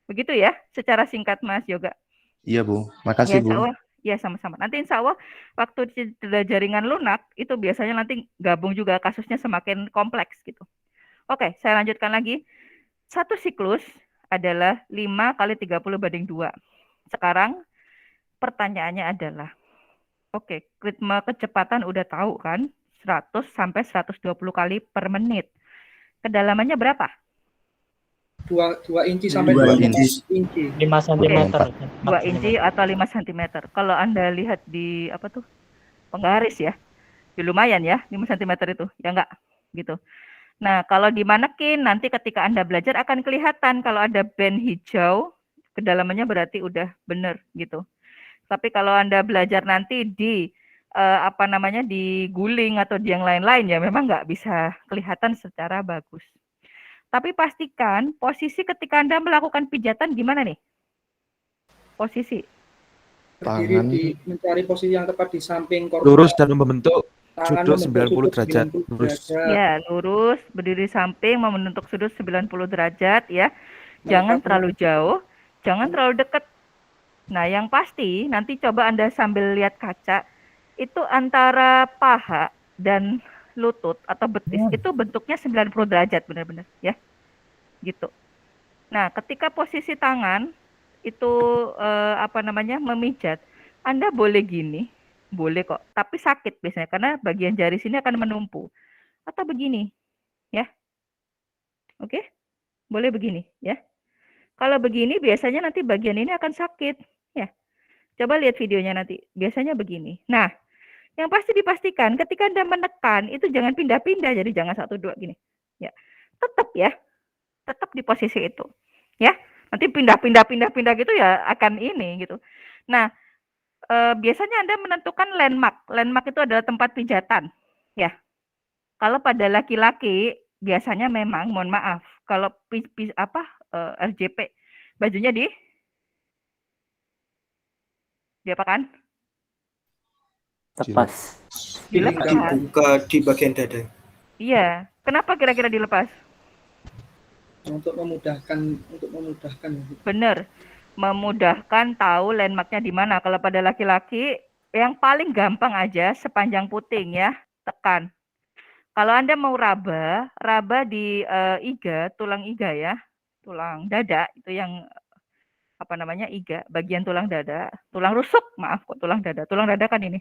begitu ya. Secara singkat Mas Yoga. Iya, Bu. Ya, Makasih, insya Bu. Allah. Ya, sama-sama. Nanti insya Allah waktu cedera jaringan lunak, itu biasanya nanti gabung juga kasusnya semakin kompleks gitu. Oke, saya lanjutkan lagi. Satu siklus adalah 5 kali 30/2. Sekarang pertanyaannya adalah, oke, ritme kecepatan udah tahu kan? 100 sampai 120 kali per menit. Kedalamannya berapa? 2 inci sampai 2 2 inci. inci. 5 cm. 2 inci atau 5 cm. Kalau Anda lihat di apa tuh? Penggaris ya. Ya lumayan ya, 5 cm itu. Ya enggak? Gitu. Nah, kalau di manekin nanti ketika Anda belajar akan kelihatan kalau ada band hijau, kedalamannya berarti udah benar gitu. Tapi kalau Anda belajar nanti di di guling atau di yang lain-lain ya memang nggak bisa kelihatan secara bagus. Tapi pastikan posisi ketika Anda melakukan pijatan gimana nih? Posisi. Berdiri Tangan. mencari posisi yang tepat di samping korban. Lurus dan membentuk Tangan sudut membentuk 90 derajat. 90 Lurus. derajat. Ya, lurus, berdiri samping, membentuk sudut 90 derajat ya. Jangan terlalu jauh, jangan terlalu dekat. Nah, yang pasti nanti coba Anda sambil lihat kaca, itu antara paha dan lutut atau betis itu bentuknya 90 derajat benar-benar ya. Gitu. Nah, ketika posisi tangan itu memijat, Anda boleh gini, boleh kok, tapi sakit biasanya karena bagian jari sini akan menumpu. Atau begini, ya. Oke? Boleh begini, ya. Kalau begini biasanya nanti bagian ini akan sakit, ya. Coba lihat videonya nanti, biasanya begini. Nah, yang pasti dipastikan ketika Anda menekan itu jangan pindah-pindah, jadi jangan 1 2 gini. Ya. Tetap ya. Tetap di posisi itu. Ya. Nanti pindah-pindah gitu ya akan ini gitu. Nah, biasanya Anda menentukan landmark. Landmark itu adalah tempat pijatan, ya. Kalau pada laki-laki biasanya memang, mohon maaf, kalau RJP bajunya diapakan? Lepas. Dilepas. Dibuka di bagian dada. Iya. Kenapa kira-kira dilepas? Untuk memudahkan. Benar. Memudahkan tahu landmarknya di mana. Kalau pada laki-laki yang paling gampang aja sepanjang puting ya, tekan. Kalau Anda mau raba di iga, tulang iga ya, tulang dada itu yang iga, bagian tulang dada, tulang rusuk, maaf kok tulang dada kan ini.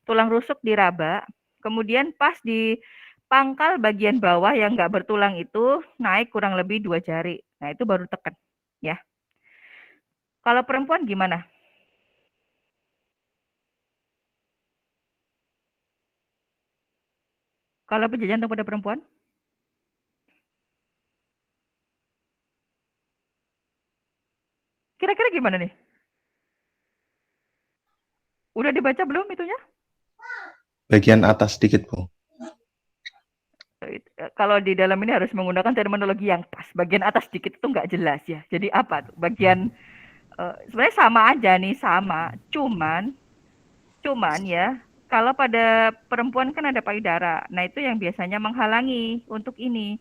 Tulang rusuk diraba, kemudian pas di pangkal bagian bawah yang nggak bertulang itu naik kurang lebih 2 jari. Nah, itu baru tekan, ya. Kalau perempuan gimana? Kalau pijat jantung pada perempuan? Kira-kira gimana nih? Udah dibaca belum itunya? Bagian atas sedikit, Bu. Kalau di dalam ini harus menggunakan terminologi yang pas. Bagian atas sedikit itu nggak jelas ya. Jadi apa tuh? Bagian sebenarnya sama aja nih, sama. Cuman ya, kalau pada perempuan kan ada payudara. Nah, itu yang biasanya menghalangi untuk ini.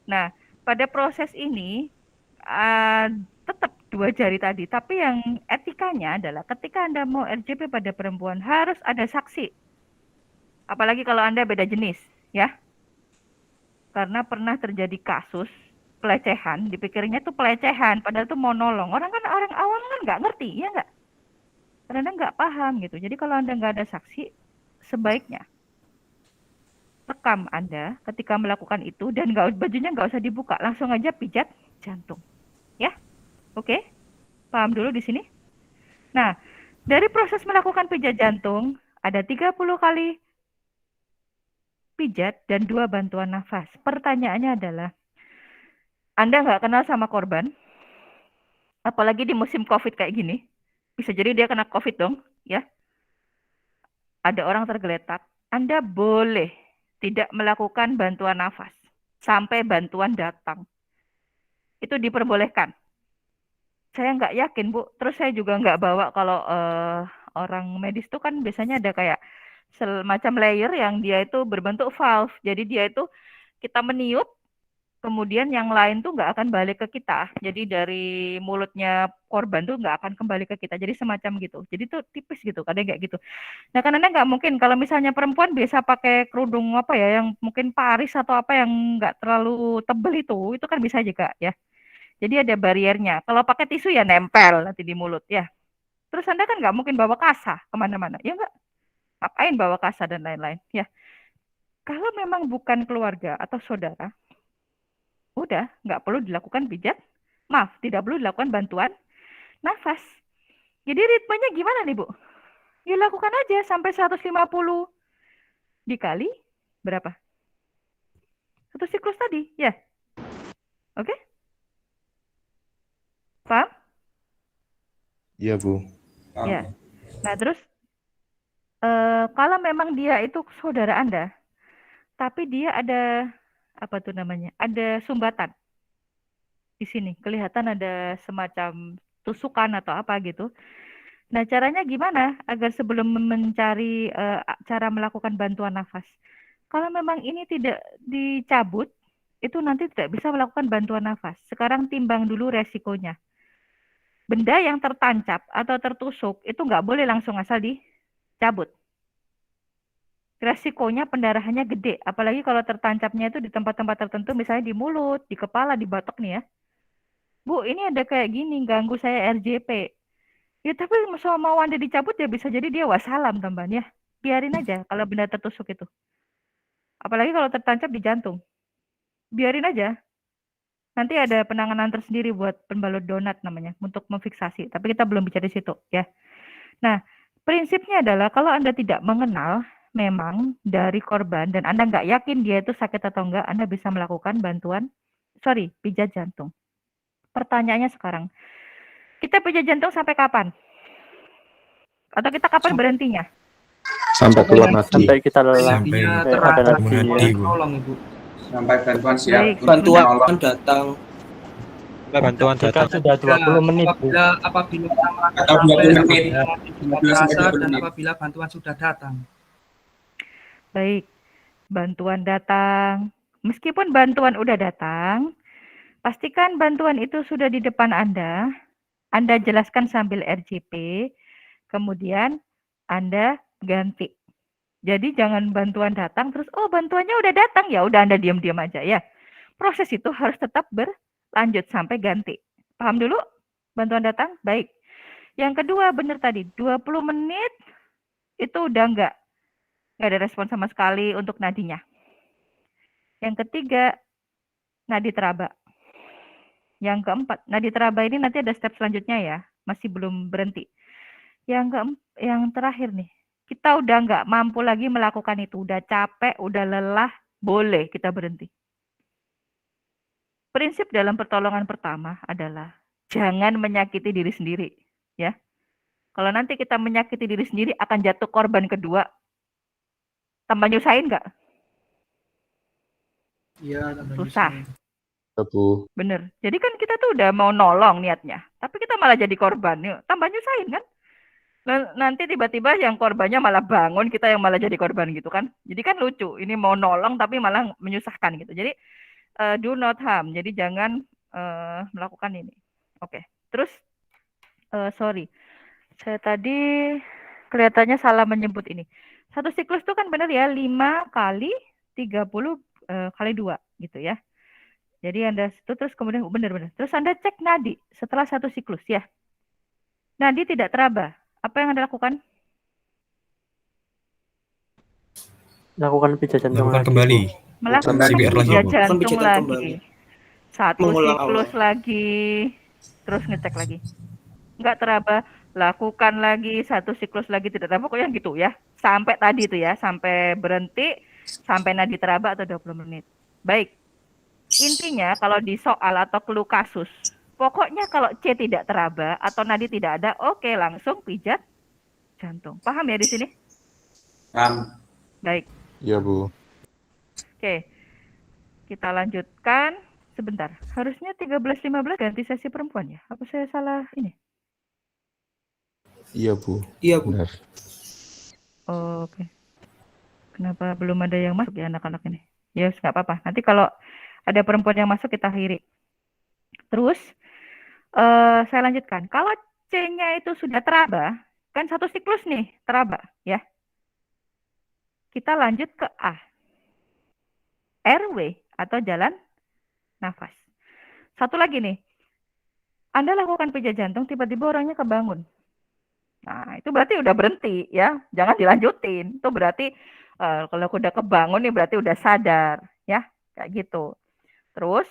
Nah, pada proses ini tetap 2 jari tadi. Tapi yang etikanya adalah ketika Anda mau RJP pada perempuan harus ada saksi. Apalagi kalau Anda beda jenis, ya. Karena pernah terjadi kasus pelecehan, dipikirnya itu pelecehan, padahal itu mau nolong. Orang awam kan nggak ngerti, ya nggak? Kadang nggak paham gitu. Jadi kalau Anda nggak ada saksi, sebaiknya rekam Anda ketika melakukan itu dan bajunya nggak usah dibuka, langsung aja pijat jantung, ya. Oke, paham dulu di sini. Nah, dari proses melakukan pijat jantung ada 30 kali pijat dan 2 bantuan nafas. Pertanyaannya adalah, Anda nggak kenal sama korban, apalagi di musim COVID kayak gini, bisa jadi dia kena COVID dong, ya. Ada orang tergeletak, Anda boleh tidak melakukan bantuan nafas. sampai bantuan datang. Itu diperbolehkan. Saya nggak yakin, Bu. Terus saya juga nggak bawa kalau orang medis itu kan biasanya ada kayak semacam layer yang dia itu berbentuk valve. Jadi dia itu kita meniup, kemudian yang lain tuh nggak akan balik ke kita. Jadi dari mulutnya korban tuh nggak akan kembali ke kita. Jadi semacam gitu. Jadi tuh tipis gitu, kadang kayak gitu. Nah, karena nggak mungkin kalau misalnya perempuan biasa pakai kerudung apa ya, yang mungkin Paris atau apa yang nggak terlalu tebel itu kan bisa juga ya. Jadi ada bariernya. Kalau pakai tisu ya nempel nanti di mulut ya. Terus Anda kan nggak mungkin bawa kasa kemana-mana, ya nggak? Ngapain bawa kasa dan lain-lain, ya. Kalau memang bukan keluarga atau saudara, udah nggak perlu dilakukan pijat. Maaf, tidak perlu dilakukan bantuan nafas. Jadi ritmenya gimana nih, Bu? Ya lakukan aja sampai 150 dikali berapa? Satu siklus tadi, ya. Oke? Paham? Iya, Bu. Ya. Nah, terus kalau memang dia itu saudara Anda, tapi dia ada apa tuh namanya? Ada sumbatan di sini. Kelihatan ada semacam tusukan atau apa gitu. Nah, caranya gimana agar sebelum mencari cara melakukan bantuan nafas? Kalau memang ini tidak dicabut, itu nanti tidak bisa melakukan bantuan nafas. Sekarang timbang dulu resikonya. Benda yang tertancap atau tertusuk itu nggak boleh langsung asal dicabut. Resikonya pendarahannya gede, apalagi kalau tertancapnya itu di tempat-tempat tertentu, misalnya di mulut, di kepala, di batok nih ya. Bu, ini ada kayak gini, ganggu saya RJP. Ya tapi mau Anda dicabut ya bisa jadi dia wassalam tambahan ya. Biarin aja kalau benda tertusuk itu. Apalagi kalau tertancap di jantung. Biarin aja. Nanti ada penanganan tersendiri buat pembalut donat namanya untuk memfiksasi. Tapi kita belum bicara di situ ya. Nah, prinsipnya adalah kalau Anda tidak mengenal memang dari korban dan Anda nggak yakin dia itu sakit atau enggak, Anda bisa melakukan pijat jantung. Pertanyaannya sekarang, kita pijat jantung sampai kapan? Atau kita kapan berhentinya? Sampai keluar nadi. Sampai kita lelah. Sampai Sampai ada terangkat nadi ya. tolong, Ibu. Sampai bantuan siap. Baik, Bantuan datang. Bantuan Jika datang. sudah 20 menit, Bu. Apabila kita merasa Atau 20 menit. terasa dan apabila bantuan sudah datang. Baik, bantuan datang. Meskipun bantuan udah datang, pastikan bantuan itu sudah di depan Anda. Anda jelaskan sambil RJP, kemudian Anda ganti. Jadi jangan bantuan datang terus, oh bantuannya udah datang, ya udah Anda diam-diam aja ya. Proses itu harus tetap berlanjut sampai ganti. Paham dulu? Bantuan datang? Baik. Yang kedua benar tadi, 20 menit itu udah nggak ada respon sama sekali untuk nadinya. Yang ketiga, nadi teraba. Yang keempat, nadi teraba ini nanti ada step selanjutnya ya, masih belum berhenti. Yang terakhir nih, kita udah nggak mampu lagi melakukan itu, udah capek, udah lelah, boleh kita berhenti. Prinsip dalam pertolongan pertama adalah jangan menyakiti diri sendiri, ya. Kalau nanti kita menyakiti diri sendiri akan jatuh korban kedua, tambah nyusahin nggak? Iya, Susah. Bu. Bener. Jadi kan kita tuh udah mau nolong niatnya, tapi kita malah jadi korban, yuk. Tambah nyusahin kan? Nanti tiba-tiba yang korbannya malah bangun, kita yang malah jadi korban gitu kan. Jadi kan lucu, ini mau nolong tapi malah menyusahkan gitu. Jadi do not harm, jadi jangan melakukan ini. Oke. Terus, sorry, saya tadi kelihatannya salah menyebut ini. Satu siklus itu kan benar ya, 5 kali 30 kali 2 gitu ya. Jadi Anda itu terus kemudian benar-benar. Terus Anda cek nadi setelah satu siklus ya. Nadi tidak teraba. Apa yang Anda lakukan? Lakukan pijat jantung Lakukan lagi, kembali. Bu. Melakukan CPR lagi, pijat Bu. jantung Pijatan lagi. kembali. Satu Mengulang siklus awal. lagi. Terus ngecek lagi. Enggak teraba. Lakukan lagi satu siklus lagi tidak teraba. Pokoknya gitu ya. Sampai tadi itu ya. Sampai berhenti. Sampai nadi teraba atau 20 menit. Baik. Intinya kalau di soal atau clue kasus, pokoknya kalau C tidak teraba atau nadi tidak ada, oke langsung pijat jantung. Paham ya di sini? Paham. Baik. Iya, Bu. Oke. Kita lanjutkan. Sebentar, harusnya 13.15 ganti sesi perempuan ya? Apa saya salah ini? Iya, Bu. Iya, Bu. Benar. Oh, oke. Kenapa belum ada yang masuk ya anak-anak ini? Ya, nggak apa-apa. Nanti kalau ada perempuan yang masuk kita akhiri. Terus, saya lanjutkan. Kalau C-nya itu sudah teraba, kan satu siklus nih, teraba ya. Kita lanjut ke A. RW atau jalan nafas. Satu lagi nih. Anda lakukan pijat jantung, tiba-tiba orangnya kebangun. Nah, itu berarti udah berhenti ya. Jangan dilanjutin. Itu berarti kalau udah kebangun nih berarti udah sadar ya. Kayak gitu. Terus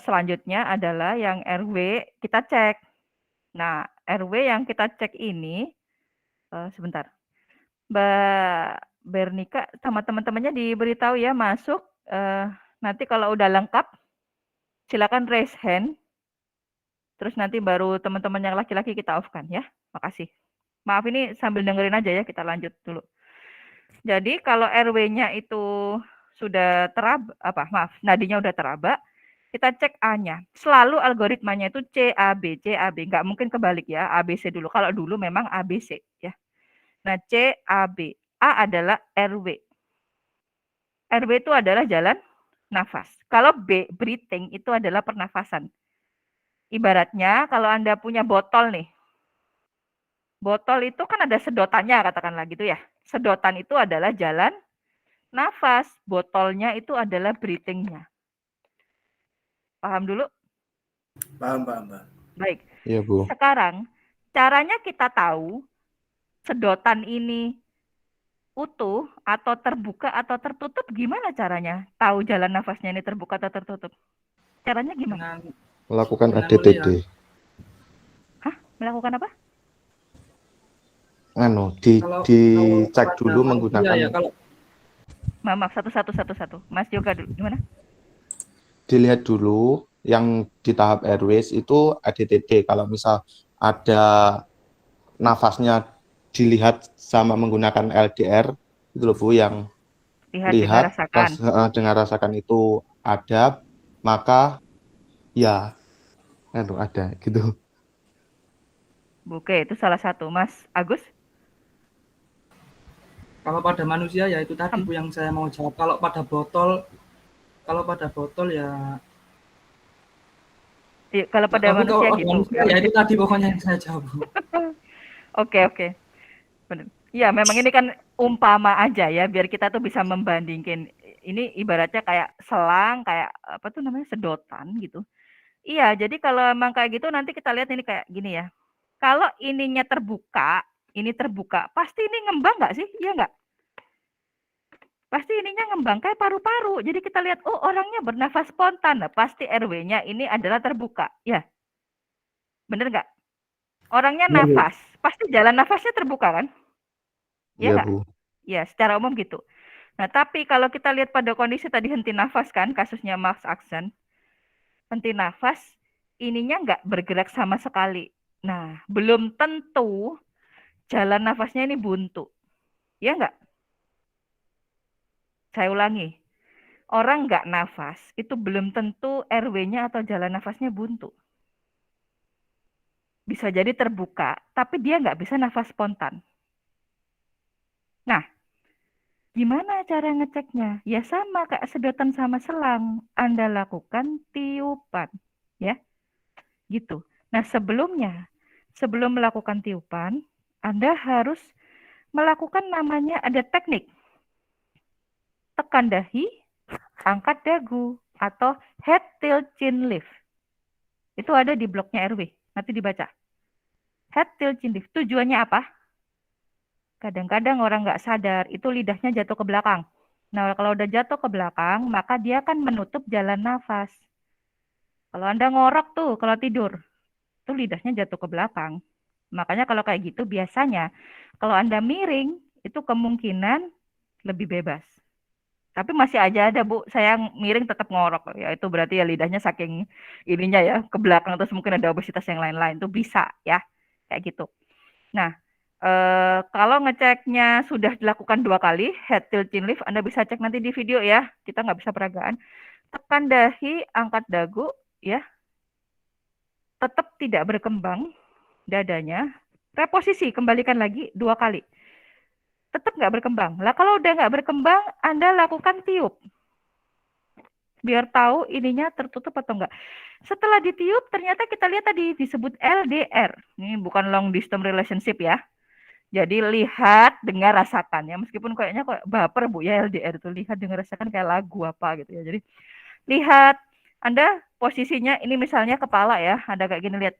selanjutnya adalah yang RW kita cek. Nah, RW yang kita cek ini sebentar. Mbak Bernika sama teman-temannya diberitahu ya masuk. Nanti kalau udah lengkap silakan raise hand. Terus nanti baru teman-teman yang laki-laki kita off-kan ya. Makasih. Maaf ini sambil dengerin aja ya, kita lanjut dulu. Jadi kalau RW-nya itu sudah teraba, nadinya udah teraba, kita cek A-nya. Selalu algoritmanya itu CAB, CAB. Nggak mungkin kebalik ya, ABC dulu. Kalau dulu memang ABC ya. Nah, CAB. A adalah RW. RW itu adalah jalan nafas. Kalau B, breathing, itu adalah pernafasan. Ibaratnya kalau Anda punya botol nih. Botol itu kan ada sedotannya katakanlah gitu ya. Sedotan itu adalah jalan nafas. Botolnya itu adalah breathing-nya. Paham dulu? Paham. Baik. Iya, Bu. Sekarang caranya kita tahu sedotan ini utuh atau terbuka atau tertutup gimana caranya? Tahu jalan nafasnya ini terbuka atau tertutup? Caranya gimana? Melakukan Dengan ADTD. Hah? Melakukan apa? Dicek pada dulu manusia menggunakan ya, kalau Maaf, satu. Mas Yoga dulu, gimana? dilihat dulu yang di tahap airways itu ADTD. Kalau misal ada nafasnya dilihat sama menggunakan LDR, itu loh Bu, yang Lihat, dengan rasakan itu ada, maka ya ada gitu. Oke, itu salah satu. Mas Agus? kalau pada manusia ya itu tadi Bu yang saya mau jawab. Kalau pada botol ya Kalau pada manusia gitu. Manusia, ya itu tadi pokoknya yang saya jawab. Oke. Benar. Ya, memang ini kan umpama aja ya, biar kita tuh bisa membandingkan. Ini ibaratnya kayak selang, kayak apa tuh namanya, sedotan gitu. Iya, jadi kalau emang kayak gitu nanti kita lihat ini kayak gini ya. Kalau ininya terbuka, ini terbuka, pasti ini ngembang nggak sih? Iya nggak? Pasti ininya ngembang kayak paru-paru. Jadi kita lihat, oh orangnya bernafas spontan. Nah, pasti RW-nya ini adalah terbuka. Ya, bener nggak? Orangnya nafas, pasti jalan nafasnya terbuka kan? Iya, nggak? Bu. Ya, secara umum gitu. Nah, tapi kalau kita lihat pada kondisi tadi henti nafas kan, kasusnya Max Aksen, henti nafas, ininya nggak bergerak sama sekali. Nah, belum tentu jalan nafasnya ini buntu. Ya nggak? Saya ulangi. Orang nggak nafas, itu belum tentu RW-nya atau jalan nafasnya buntu. Bisa jadi terbuka, tapi dia nggak bisa nafas spontan. Nah, gimana cara ngeceknya? Ya sama kayak sedotan sama selang. Anda lakukan tiupan. Ya, gitu. Nah, sebelum melakukan tiupan, Anda harus melakukan namanya ada teknik. Tekan dahi, angkat dagu, atau head tilt chin lift. Itu ada di blognya RW. Nanti dibaca. Head tilt chin lift. Tujuannya apa? Kadang-kadang orang nggak sadar, itu lidahnya jatuh ke belakang. Nah, kalau udah jatuh ke belakang, maka dia akan menutup jalan nafas. Kalau Anda ngorok tuh, kalau tidur, itu lidahnya jatuh ke belakang. Makanya kalau kayak gitu, biasanya kalau Anda miring, itu kemungkinan lebih bebas. Tapi masih aja ada, Bu, saya miring tetap ngorok. Ya, itu berarti ya lidahnya saking ininya ya, ke belakang, terus mungkin ada obesitas yang lain-lain. Itu bisa ya, kayak gitu. Nah, kalau ngeceknya sudah dilakukan 2 kali, head tilt chin lift, Anda bisa cek nanti di video ya. Kita nggak bisa peragaan. tekan dahi, angkat dagu, ya. Tetap tidak berkembang dadanya. Reposisi, kembalikan lagi 2 kali. Tetap nggak berkembang. Lah kalau udah nggak berkembang, Anda lakukan tiup. Biar tahu ininya tertutup atau enggak. Setelah ditiup, ternyata kita lihat tadi disebut LDR. Ini bukan long distance relationship ya. Jadi lihat, dengar, rasakan ya. Meskipun kayaknya kok baper Bu ya LDR itu. Lihat, dengar, rasakan kayak lagu apa gitu ya. Jadi lihat, Anda posisinya ini misalnya kepala ya. Ada kayak gini, lihat.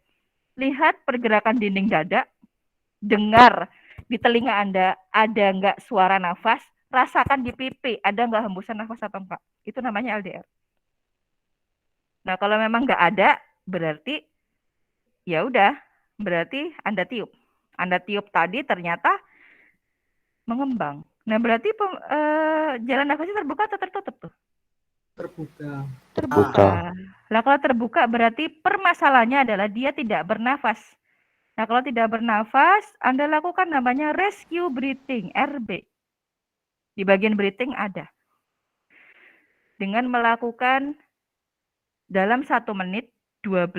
Lihat pergerakan dinding dada. Dengar di telinga Anda ada nggak suara nafas. Rasakan di pipi, ada nggak hembusan nafas atau enggak. Itu namanya LDR. Nah, kalau memang nggak ada, berarti ya udah, berarti Anda tiup. Anda tiup tadi ternyata mengembang. Nah, berarti jalan nafasnya terbuka atau tertutup tuh? Terbuka. Terbuka. Nah, kalau terbuka berarti permasalahannya adalah dia tidak bernafas. Nah, kalau tidak bernafas, Anda lakukan namanya rescue breathing, RB. Di bagian breathing ada. Dengan melakukan dalam 1 menit 12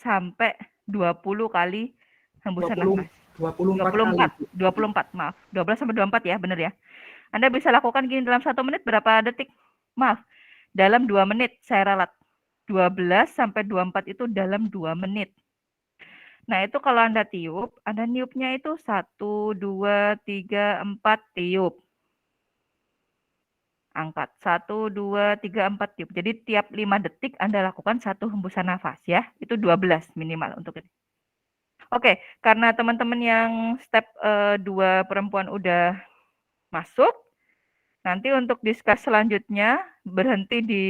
sampai 20 kali hembusan 20, nafas. 24 kali. 24, maaf. 12 sampai 24 ya, benar ya. Anda bisa lakukan gini dalam 1 menit berapa detik? Maaf, dalam 2 menit saya ralat. 12 sampai 24 itu dalam 2 menit. Nah, itu kalau Anda tiup, Anda niupnya itu 1, 2, 3, 4 tiup. Angkat. 1, 2, 3, 4 tiup. Jadi tiap 5 detik Anda lakukan 1 hembusan nafas ya. Itu 12 minimal untuk ini. Oke, karena teman-teman yang step 2 perempuan udah masuk, nanti untuk diskus selanjutnya berhenti di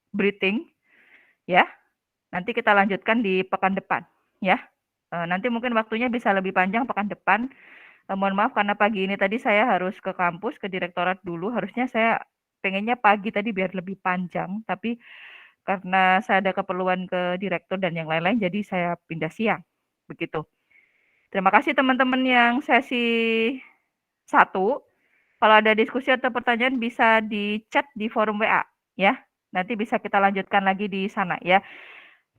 breathing ya. Nanti kita lanjutkan di pekan depan ya. Nanti mungkin waktunya bisa lebih panjang pekan depan. Mohon maaf karena pagi ini tadi saya harus ke kampus, ke direktorat dulu. Harusnya saya pengennya pagi tadi biar lebih panjang, tapi karena saya ada keperluan ke direktur dan yang lain-lain, jadi saya pindah siang. Begitu. Terima kasih teman-teman yang sesi 1. Kalau ada diskusi atau pertanyaan bisa di chat di forum WA ya. Nanti bisa kita lanjutkan lagi di sana ya.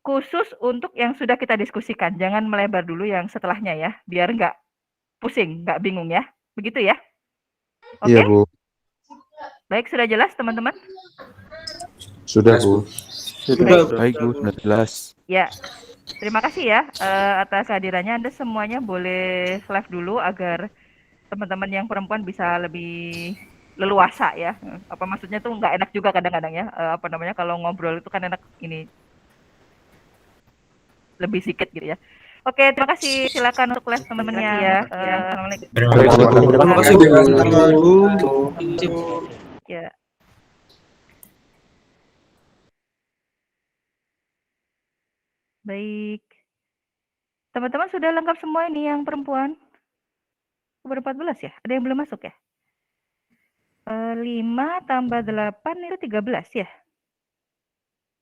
Khusus untuk yang sudah kita diskusikan, jangan melebar dulu yang setelahnya ya, biar nggak pusing, nggak bingung ya. Begitu ya. Oke? Iya, Bu. Baik, sudah jelas teman-teman? Sudah, Bu. Sudah, baik Bu, sudah jelas. Ya. Terima kasih ya atas kehadirannya. Anda semuanya boleh live dulu agar teman-teman yang perempuan bisa lebih leluasa ya. Apa maksudnya tuh nggak enak juga kadang-kadang ya. Apa namanya kalau ngobrol itu kan enak ini lebih sedikit gitu ya. Oke, terima kasih. Silakan untuk live teman-temannya ya. Assalamualaikum. Terima kasih Bu. Ya. Baik. Teman-teman sudah lengkap semua ini yang perempuan? Baru 14 ya? Ada yang belum masuk ya? 5 tambah 8 itu 13 ya?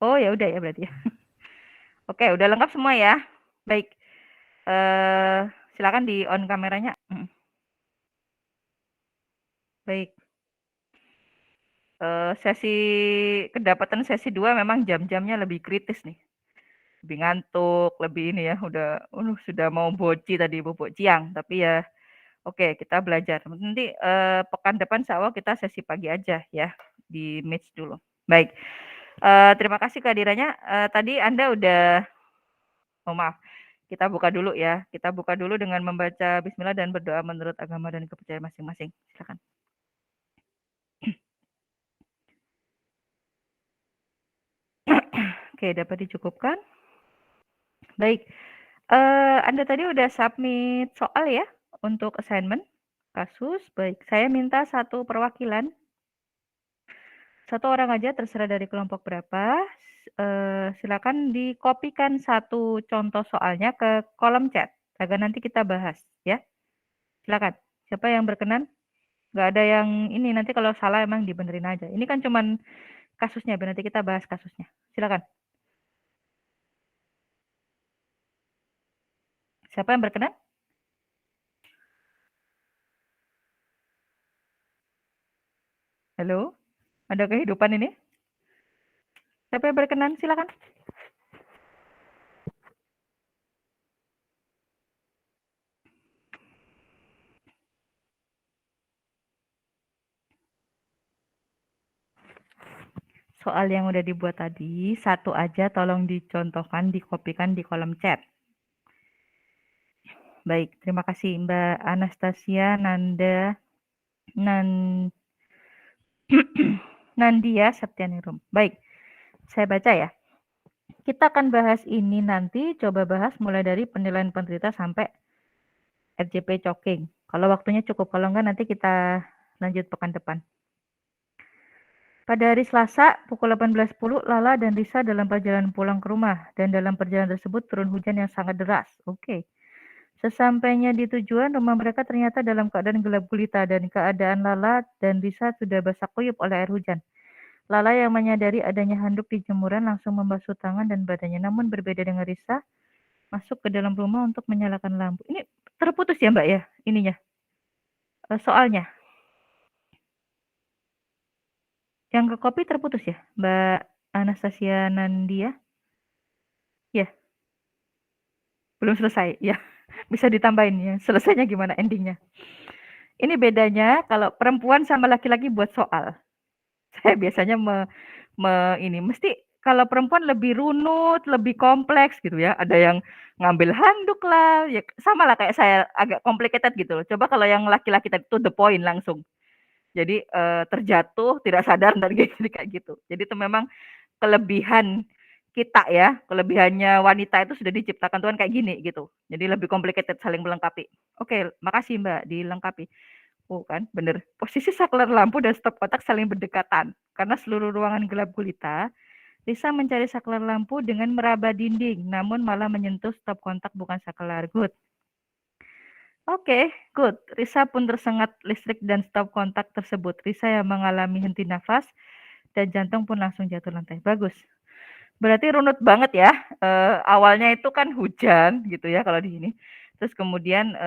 Oh ya udah ya berarti ya. Oke, udah lengkap semua ya. Baik. Silakan di on kameranya. Baik. Sesi kedapatan sesi 2 memang jam-jamnya lebih kritis nih. Lebih ngantuk, lebih ini ya, sudah mau boci tadi bubuk ciang, tapi ya oke, kita belajar. Nanti pekan depan insya kita sesi pagi aja ya, di Meet dulu. Baik. Terima kasih kehadirannya. Tadi Anda udah oh maaf, kita buka dulu ya. Kita buka dulu dengan membaca bismillah dan berdoa menurut agama dan kepercayaan masing-masing. Silakan. Oke, dapat dicukupkan. Baik. Anda tadi udah submit soal ya untuk assignment kasus. Baik, saya minta 1 perwakilan. 1 orang aja terserah dari kelompok berapa. Silakan dikopikan 1 contoh soalnya ke kolom chat agar nanti kita bahas ya. Silakan. Siapa yang berkenan? Nggak ada yang ini, nanti kalau salah emang dibenerin aja. Ini kan cuman kasusnya, biar nanti kita bahas kasusnya. Silakan. Siapa yang berkenan? Halo? Ada kehidupan ini? Siapa yang berkenan? Silakan. Soal yang udah dibuat tadi, satu aja tolong dicontohkan, dikopikan di kolom chat. Baik, terima kasih Mbak Anastasia, Nandia Septianirum. Baik, saya baca ya. Kita akan bahas ini nanti, coba bahas mulai dari penilaian penderita sampai RJP choking. Kalau waktunya cukup, kalau enggak nanti kita lanjut pekan depan. Pada hari Selasa, pukul 18.10, Lala dan Risa dalam perjalanan pulang ke rumah. Dan dalam perjalanan tersebut turun hujan yang sangat deras. Oke. Sesampainya di tujuan, rumah mereka ternyata dalam keadaan gelap gulita dan keadaan Lala dan Risa sudah basah kuyup oleh air hujan. Lala yang menyadari adanya handuk di jemuran langsung membasuh tangan dan badannya. Namun berbeda dengan Risa, masuk ke dalam rumah untuk menyalakan lampu. Ini terputus ya Mbak ya, ininya. Soalnya. Yang ke kopi terputus ya, Mbak Anastasia Nandia? Ya. Belum selesai, ya. Bisa ditambahin ya, selesainya gimana endingnya. Ini bedanya kalau perempuan sama laki-laki buat soal. Saya biasanya mesti kalau perempuan lebih runut, lebih kompleks gitu ya. Ada yang ngambil handuk lah, ya sama lah kayak saya agak complicated gitu loh. Coba kalau yang laki-laki tadi to the point langsung. Jadi terjatuh, tidak sadar dan kayak gitu. Jadi itu memang kelebihan kita ya, kelebihannya wanita itu sudah diciptakan Tuhan kayak gini gitu. Jadi lebih complicated, saling melengkapi. Oke, makasih Mbak dilengkapi. Oh kan, bener. Posisi saklar lampu dan stop kontak saling berdekatan. Karena seluruh ruangan gelap gulita, Lisa mencari saklar lampu dengan meraba dinding, namun malah menyentuh stop kontak bukan saklar. Good. Oke, good. Risa pun tersengat listrik dan stop kontak tersebut. Risa yang mengalami henti nafas dan jantung pun langsung jatuh lantai. Bagus. Berarti runut banget ya. Awalnya itu kan hujan gitu ya kalau di sini. Terus kemudian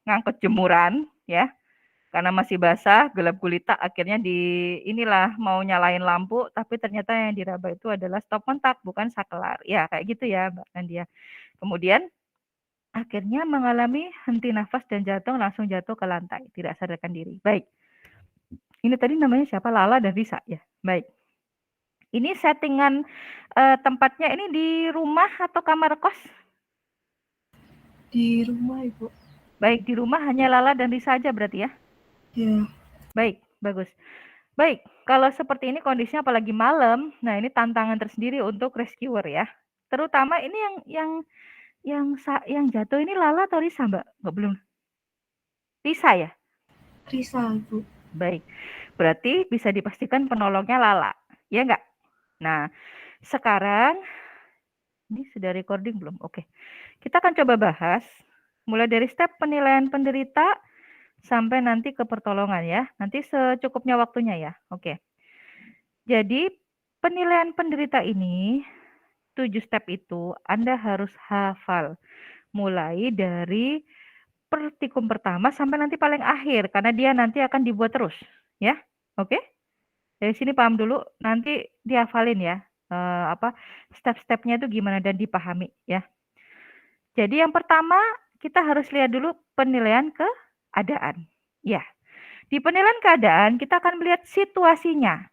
ngangkut jemuran ya. Karena masih basah, gelap gulita, akhirnya inilah mau nyalain lampu, tapi ternyata yang diraba itu adalah stop kontak, bukan saklar. Ya, kayak gitu ya Mbak Nandia. Kemudian akhirnya mengalami henti nafas dan jantung langsung jatuh ke lantai, tidak sadarkan diri. Baik. Ini tadi namanya siapa? Lala dan Risa ya. Baik. Ini settingan tempatnya ini di rumah atau kamar kos? Di rumah, Ibu. Baik, di rumah hanya Lala dan Risa aja berarti ya? Ya. Baik, bagus. Baik, kalau seperti ini kondisinya apalagi malam, nah ini tantangan tersendiri untuk rescuer ya. Terutama ini yang jatuh ini Lala atau Risa, Mbak? Nggak belum. Risa ya? Risa, Ibu. Baik. Berarti bisa dipastikan penolongnya Lala. Ya enggak? Nah, sekarang ini sudah recording belum? Oke. Kita akan coba bahas mulai dari step penilaian penderita sampai nanti ke pertolongan ya. Nanti secukupnya waktunya ya. Oke. Jadi penilaian penderita ini 7 step itu Anda harus hafal. Mulai dari pertikum pertama sampai nanti paling akhir karena dia nanti akan dibuat terus ya. Oke? Dari sini paham dulu, nanti dihafalin ya. Step-stepnya itu gimana dan dipahami ya. Jadi yang pertama kita harus lihat dulu penilaian keadaan. Ya. Di penilaian keadaan kita akan melihat situasinya.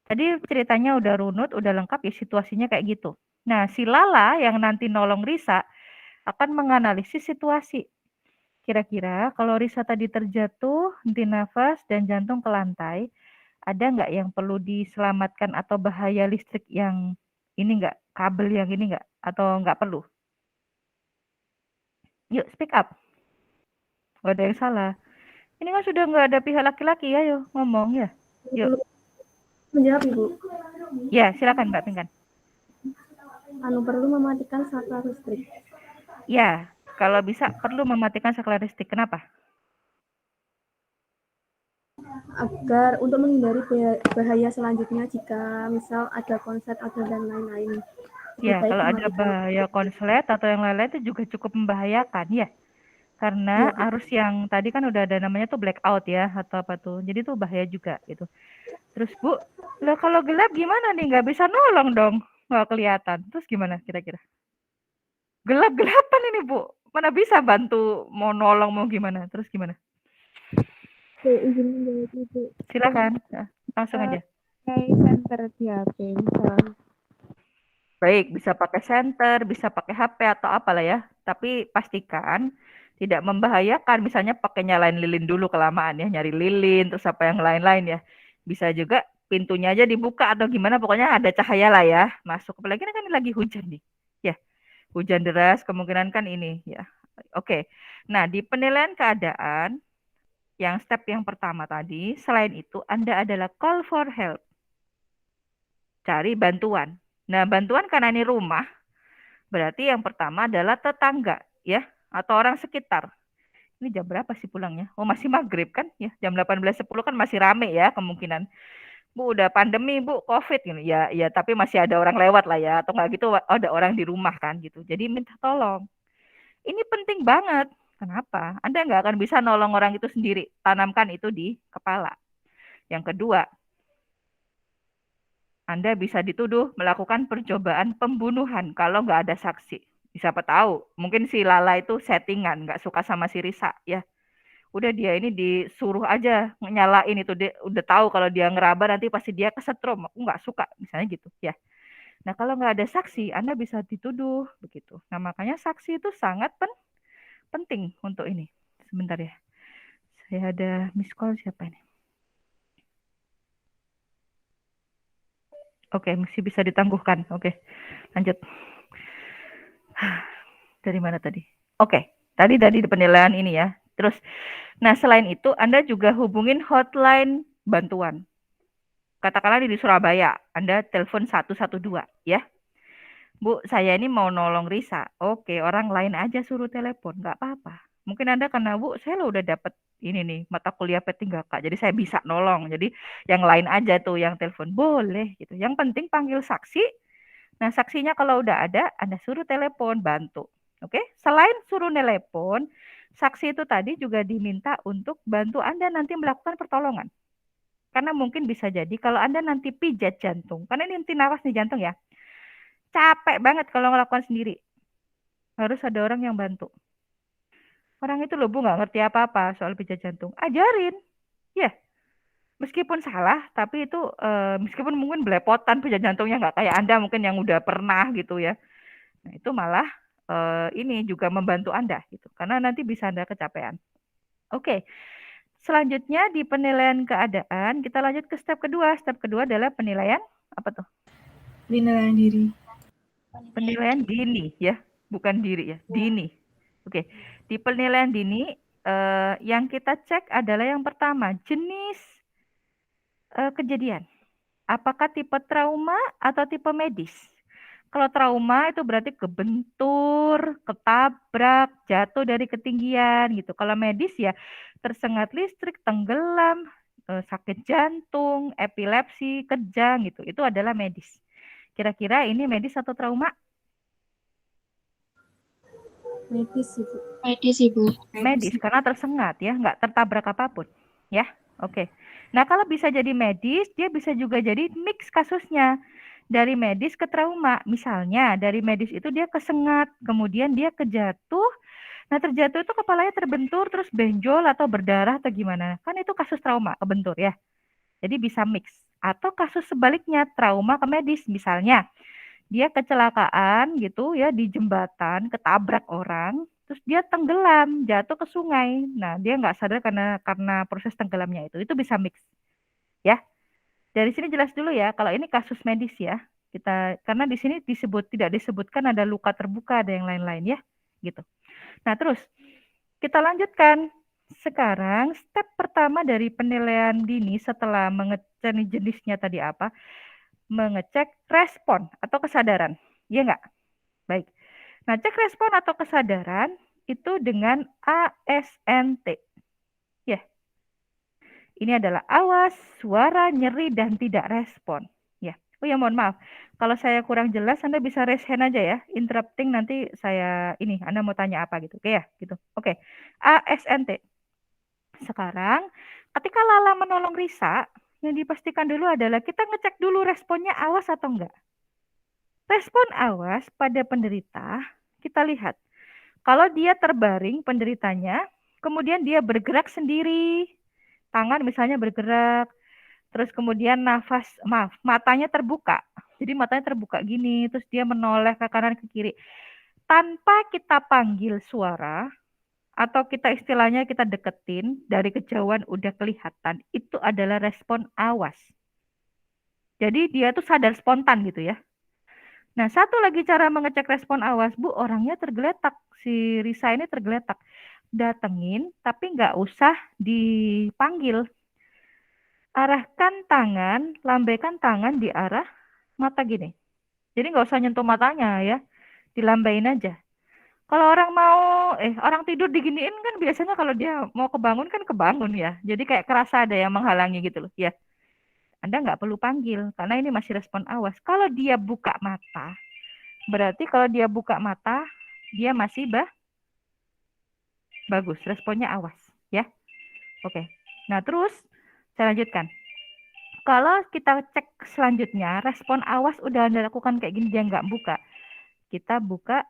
Tadi ceritanya udah runut, udah lengkap ya situasinya kayak gitu. Nah, si Lala yang nanti nolong Risa akan menganalisis situasi. Kira-kira kalau Risa tadi terjatuh, henti nafas, dan jantung ke lantai, ada nggak yang perlu diselamatkan atau bahaya listrik yang ini nggak, kabel yang ini nggak, atau nggak perlu? Yuk, speak up. Nggak ada yang salah. Ini kan sudah nggak ada pihak laki-laki ya, yuk ngomong ya. Yuk. Menjawab, Ibu. Ya, silakan Mbak Pinkan. Perlu mematikan saklar listrik. Ya, kalau bisa perlu mematikan saklar listrik. Kenapa? Agar untuk menghindari bahaya selanjutnya jika misal ada konslet atau dan lain-lain. Ya, kalau ada bahaya konslet atau yang lain-lain itu juga cukup membahayakan ya. Karena Iya, Bu. arus yang tadi kan udah ada namanya tuh blackout ya atau apa tuh. Jadi tuh bahaya juga gitu. Terus Bu, lah kalau gelap gimana nih? Nggak bisa nolong dong, nggak kelihatan. Terus gimana kira-kira? Gelap-gelapan ini Bu, mana bisa bantu mau nolong mau gimana? Terus gimana? Oke, izin menjawab Ibu. Silakan, ya, langsung aja. Kayak center di HP misalnya. Baik, bisa pakai senter, bisa pakai HP atau apalah ya. Tapi pastikan tidak membahayakan. Misalnya pakai nyalain lilin dulu kelamaan ya, nyari lilin, terus apa yang lain-lain ya. Bisa juga pintunya aja dibuka atau gimana, pokoknya ada cahaya lah ya masuk. Apalagi ini kan lagi hujan nih. Ya, hujan deras kemungkinan kan ini ya. Oke. Nah, di penilaian keadaan yang step yang pertama tadi, selain itu Anda adalah call for help. Cari bantuan. Nah, bantuan karena ini rumah, berarti yang pertama adalah tetangga, ya, atau orang sekitar. Ini jam berapa sih pulangnya? Oh, masih maghrib kan? Ya, jam 18.10 kan masih rame ya kemungkinan. Bu, udah pandemi, Bu, COVID gitu. Ya, ya, tapi masih ada orang lewat lah ya. Atau nggak gitu, ada orang di rumah kan gitu. Jadi minta tolong. Ini penting banget. Kenapa? Anda nggak akan bisa nolong orang itu sendiri. Tanamkan itu di kepala. Yang kedua, Anda bisa dituduh melakukan percobaan pembunuhan kalau nggak ada saksi. Siapa tahu, mungkin si Lala itu settingan, nggak suka sama si Risa, ya. Udah dia ini disuruh aja nyalain itu, dia udah tahu kalau dia ngeraba nanti pasti dia kesetrum, aku nggak suka, misalnya gitu, ya. Nah kalau nggak ada saksi, Anda bisa dituduh begitu. Nah makanya saksi itu sangat penting untuk ini. Sebentar ya, saya ada miss call siapa ini? Oke, masih bisa ditangguhkan. Oke, lanjut. Dari mana tadi? Oke, tadi di penilaian ini ya. Terus, nah selain itu Anda juga hubungin hotline bantuan. Katakanlah di Surabaya, Anda telepon 112 ya. Bu, saya ini mau nolong Risa. Oke, orang lain aja suruh telepon, nggak apa-apa. Mungkin Anda karena Bu, saya lo udah dapat ini nih mata kuliah P3K, jadi saya bisa nolong. Jadi yang lain aja tuh yang telepon boleh gitu. Yang penting panggil saksi. Nah saksinya kalau udah ada, Anda suruh telepon bantu. Oke, selain suruh telepon, saksi itu tadi juga diminta untuk bantu Anda nanti melakukan pertolongan. Karena mungkin bisa jadi kalau Anda nanti pijat jantung, karena ini henti nafas nih jantung ya, capek banget kalau melakukan sendiri. Harus ada orang yang bantu. Orang itu loh Bu nggak ngerti apa-apa soal pijat jantung. Ajarin. Ya, meskipun salah, tapi itu meskipun mungkin belepotan pijat jantungnya nggak kayak Anda mungkin yang udah pernah gitu ya. Nah, itu malah ini juga membantu Anda gitu. Karena nanti bisa Anda kecapean. Oke. Selanjutnya di penilaian keadaan, kita lanjut ke step kedua. Step kedua adalah penilaian apa tuh? Penilaian diri. Penilaian dini ya, bukan diri ya, dini. Oke. Di penilaian dini yang kita cek adalah yang pertama, jenis kejadian. Apakah tipe trauma atau tipe medis? Kalau trauma itu berarti kebentur, ketabrak, jatuh dari ketinggian gitu. Kalau medis ya tersengat listrik, tenggelam, sakit jantung, epilepsi, kejang gitu. Itu adalah medis. Kira-kira ini medis atau trauma? Medis, Ibu. Medis, Ibu. Medis karena tersengat ya, nggak tertabrak apapun. Ya, oke. Nah kalau bisa jadi medis, dia bisa juga jadi mix kasusnya. Dari medis ke trauma. Misalnya dari medis itu dia kesengat, kemudian dia kejatuh. Nah terjatuh itu kepalanya terbentur, terus benjol atau berdarah atau gimana. Kan itu kasus trauma, kebentur ya. Jadi bisa mix. Atau kasus sebaliknya, trauma ke medis. Misalnya dia kecelakaan gitu ya di jembatan, ketabrak orang, terus dia tenggelam, jatuh ke sungai. Nah dia nggak sadar karena proses tenggelamnya itu bisa mix. Ya. Dari sini jelas dulu ya, kalau ini kasus medis ya. Karena di sini tidak disebutkan ada luka terbuka, ada yang lain-lain ya, gitu. Nah, terus kita lanjutkan. Sekarang step pertama dari penilaian dini setelah mengecek jenisnya tadi apa? Mengecek respon atau kesadaran. Iya enggak? Baik. Nah, cek respon atau kesadaran itu dengan ASNT. Ya. Ini adalah awas, suara, nyeri, dan tidak respon. Ya, Oh ya, mohon maaf. Kalau saya kurang jelas, Anda bisa raise hand aja ya. Interrupting nanti saya ini, Anda mau tanya apa gitu. Oke ya, gitu. Oke. ASNT. Sekarang, ketika Lala menolong Risa, yang dipastikan dulu adalah kita ngecek dulu responnya awas atau enggak. Respon awas pada penderita, kita lihat. Kalau dia terbaring penderitanya, kemudian dia bergerak sendiri, tangan misalnya bergerak, terus kemudian matanya terbuka. Jadi matanya terbuka gini, terus dia menoleh ke kanan ke kiri. Tanpa kita panggil suara, atau kita istilahnya kita deketin, dari kejauhan udah kelihatan, itu adalah respon awas. Jadi dia tuh sadar spontan gitu ya. Nah, satu lagi cara mengecek respon awas, Bu, orangnya tergeletak. Si Risa ini tergeletak. Datengin, tapi nggak usah dipanggil. Arahkan tangan, lambaikan tangan di arah mata gini. Jadi nggak usah nyentuh matanya ya, dilambain aja. Kalau orang tidur diginiin kan biasanya kalau dia mau kebangun kan kebangun ya. Jadi kayak kerasa ada yang menghalangi gitu loh. Ya, Anda nggak perlu panggil karena ini masih respon awas. Kalau dia buka mata, berarti kalau dia buka mata, dia masih bagus. Responnya awas ya. Oke. Nah terus saya lanjutkan. Kalau kita cek selanjutnya, respon awas udah Anda lakukan kayak gini, dia nggak buka. Kita buka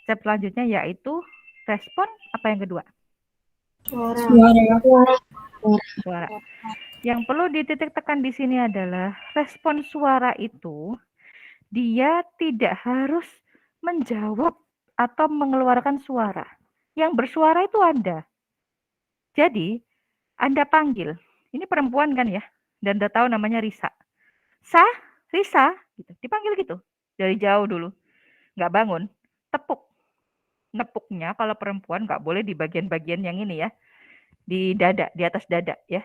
step selanjutnya yaitu respon apa yang kedua? Suara. Yang perlu dititik tekan di sini adalah respon suara itu dia tidak harus menjawab atau mengeluarkan suara. Yang bersuara itu Anda. Jadi, Anda panggil. Ini perempuan kan ya? Dan Anda tahu namanya Risa. Risa, gitu. Dipanggil gitu. Dari jauh dulu. Nggak bangun. Tepuk. Nepuknya kalau perempuan nggak boleh di bagian-bagian yang ini ya. Di dada, di atas dada ya.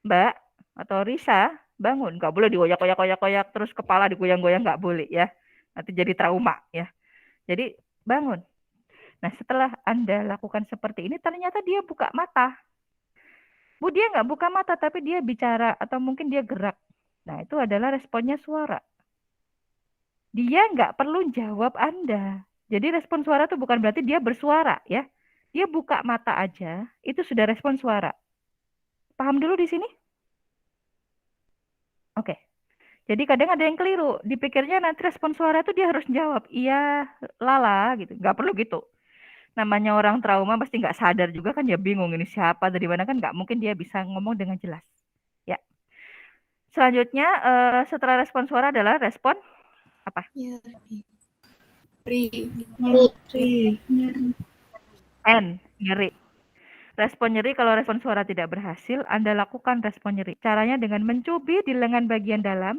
Mbak atau Risa, bangun. Nggak boleh digoyak-goyak, terus kepala digoyang-goyang, nggak boleh ya. Nanti jadi trauma ya. Jadi bangun. Nah setelah Anda lakukan seperti ini, ternyata dia buka mata. Bu, dia nggak buka mata, tapi dia bicara atau mungkin dia gerak. Nah, itu adalah responnya suara. Dia nggak perlu jawab Anda. Jadi respon suara itu bukan berarti dia bersuara ya. Dia buka mata aja, itu sudah respon suara. Paham dulu di sini? Oke. Jadi kadang ada yang keliru. Dipikirnya nanti respon suara itu dia harus jawab. Iya, Lala gitu. Nggak perlu gitu. Namanya orang trauma pasti nggak sadar juga kan, ya bingung ini siapa dari mana kan, nggak mungkin dia bisa ngomong dengan jelas ya. Selanjutnya setelah respon suara adalah respon apa? Nyeri. Respon nyeri, kalau respon suara tidak berhasil, Anda lakukan respon nyeri. Caranya dengan mencubit di lengan bagian dalam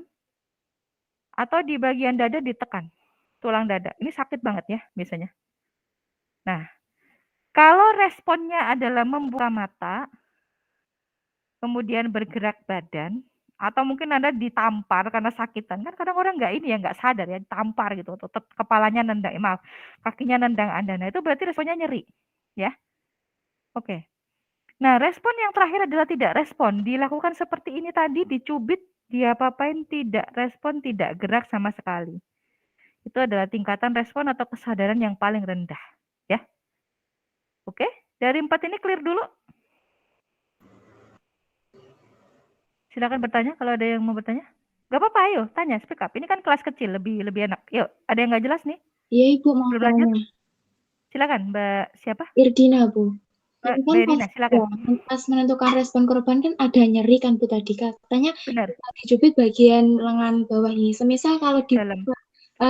atau di bagian dada ditekan tulang dada. Ini sakit banget ya biasanya. Nah, kalau responnya adalah membuka mata, kemudian bergerak badan, atau mungkin Anda ditampar karena sakitan. Kan kadang orang nggak sadar ya, ditampar gitu, atau kepalanya nendang, kakinya nendang Anda. Nah, itu berarti responnya nyeri. Ya. Oke. Nah, respon yang terakhir adalah tidak respon. Dilakukan seperti ini tadi, dicubit, diapa-apain, tidak respon, tidak gerak sama sekali. Itu adalah tingkatan respon atau kesadaran yang paling rendah. Ya. Oke, dari 4 ini clear dulu. Silakan bertanya kalau ada yang mau bertanya. Gak apa-apa, ayo tanya, speak up. Ini kan kelas kecil, lebih enak. Yuk, ada yang nggak jelas nih? Iya Ibu, mau Belum lanjut? tanya. Silakan, Mbak siapa? Irdina Bu. Mbak Itu kan Irina, silakan. pas menentukan respon korban kan ada nyeri kan Bu tadi, katanya Benar. dicubit bagian lengan bawah ini. Semisal kalau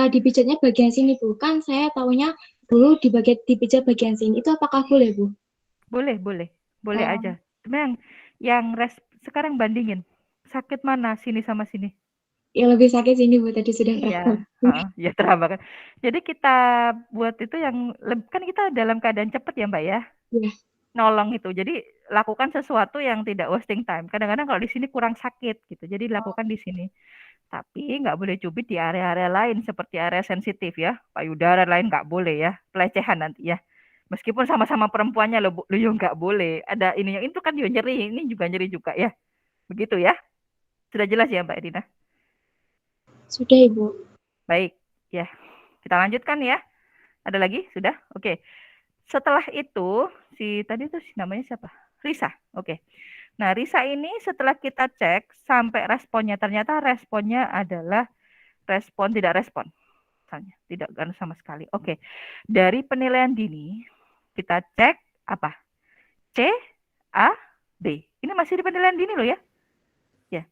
dipijatnya bagian sini Bu, kan saya taunya dulu dipijat bagian sini. Itu apakah boleh Bu? Boleh aja. Cuma sekarang bandingin, sakit mana sini sama sini? Ya lebih sakit sini Bu, tadi sudah Iya, ya terhambat kan. Jadi kita buat itu yang kan kita dalam keadaan cepat ya Mbak ya. Iya. Nolong itu. Jadi lakukan sesuatu yang tidak wasting time. Kadang-kadang kalau di sini kurang sakit gitu. Jadi lakukan di sini. Tapi nggak boleh cubit di area-area lain seperti area sensitif ya. Payudara lain nggak boleh ya. Pelecehan nanti ya. Meskipun sama-sama perempuannya lo yo nggak boleh. Ada ini yang itu kan juga nyeri, ini juga nyeri juga ya. Begitu ya. Sudah jelas ya Mbak Irina? Sudah, Ibu. Baik, ya. Kita lanjutkan ya. Ada lagi? Sudah? Oke. Setelah itu, tadi tuh namanya siapa? Risa. Oke. Nah, Risa ini setelah kita cek sampai responnya, ternyata responnya adalah respon tidak respon. Misalnya, tidak sama sekali. Oke. Dari penilaian dini, kita cek apa? C, A, B. Ini masih di penilaian dini loh ya. Ya.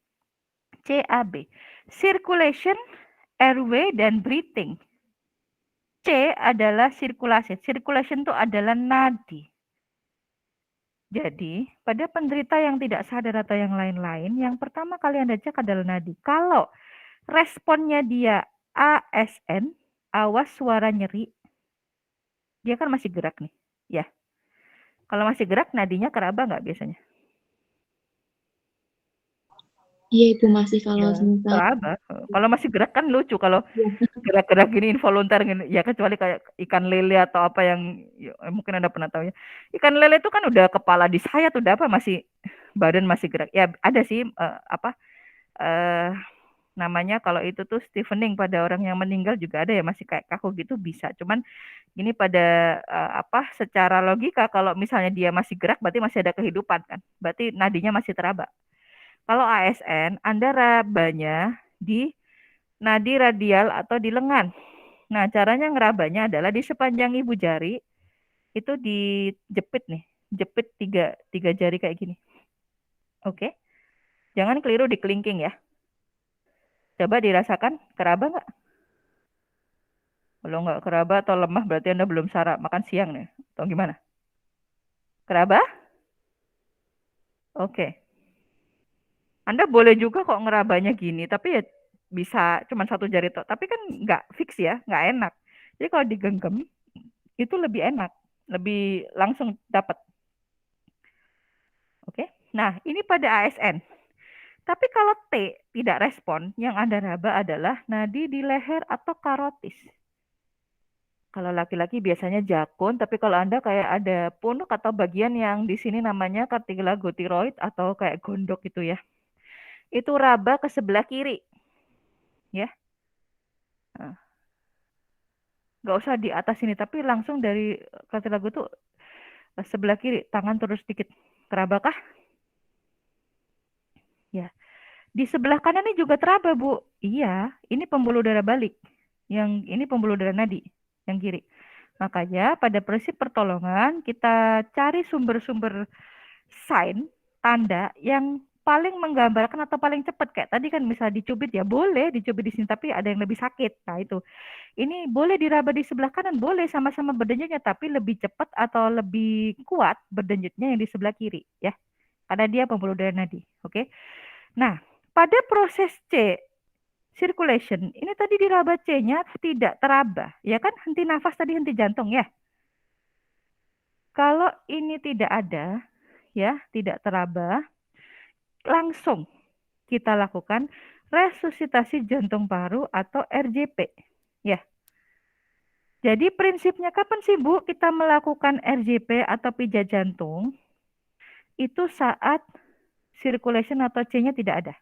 C, A, B. Circulation, airway, dan breathing. C adalah sirkulasi. Circulation itu adalah nadi. Jadi, pada penderita yang tidak sadar atau yang lain-lain, yang pertama kali Anda cek adalah nadi. Kalau responnya dia ASN, awas suara nyeri, dia kan masih gerak nih. Ya. Kalau masih gerak, nadinya keraba nggak biasanya? Iya, Ibu, masih kalau Ya, semisal. keraba. Kalau masih gerak kan lucu. Kalau gerak-gerak gini involunter gini, ya kecuali kayak ikan lele atau apa yang ya, mungkin Anda pernah tahu ya. Ikan lele itu kan udah kepala disayat, udah apa masih badan masih gerak. Ya ada sih namanya kalau itu tuh stiffening pada orang yang meninggal juga ada ya, masih kayak kaku gitu bisa. Cuman ini pada secara logika kalau misalnya dia masih gerak berarti masih ada kehidupan kan. Berarti nadinya masih teraba. Kalau ASN, Anda rabanya di nadi radial atau di lengan. Nah, caranya ngerabanya adalah di sepanjang ibu jari itu dijepit nih, jepit tiga jari kayak gini. Oke, jangan keliru di kelingking ya. Coba dirasakan, keraba nggak? Kalau nggak keraba atau lemah berarti Anda belum sarapan, makan siang nih, atau gimana? Keraba? Oke. Anda boleh juga kok ngerabanya gini, tapi ya bisa cuma satu jari toh. Tapi kan nggak fix ya, nggak enak. Jadi kalau digenggam itu lebih enak, lebih langsung dapat. Oke. Nah, ini pada ASN. Tapi kalau T tidak respon, yang Anda raba adalah nadi di leher atau karotis. Kalau laki-laki biasanya jakun, tapi kalau Anda kayak ada punuk atau bagian yang di sini namanya kartilagotiroid atau kayak gondok gitu ya. Itu raba ke sebelah kiri. Ya. Nah. Nggak usah di atas ini, tapi langsung dari kartilago tuh sebelah kiri, tangan terus sedikit. Terabakah? Ya. Di sebelah kanan ini juga teraba, Bu. Iya, ini pembuluh darah balik. Yang ini pembuluh darah nadi, yang kiri. Makanya pada prinsip pertolongan kita cari sumber-sumber sign, tanda yang paling menggambarkan atau paling cepat. Kayak tadi kan misalnya dicubit ya boleh dicubit di sini, tapi ada yang lebih sakit. Nah itu. Ini boleh diraba di sebelah kanan, boleh sama-sama berdenyutnya, tapi lebih cepat atau lebih kuat berdenyutnya yang di sebelah kiri ya. Karena dia pembuluh darah nadi. Oke. Nah, pada proses C, circulation, ini tadi diraba C-nya tidak teraba. Ya kan, henti nafas tadi, henti jantung ya. Kalau ini tidak ada, ya, tidak teraba, langsung kita lakukan resusitasi jantung paru atau RJP. Ya. Jadi prinsipnya kapan sih Bu kita melakukan RJP atau pijat jantung? Itu saat circulation atau C-nya tidak ada.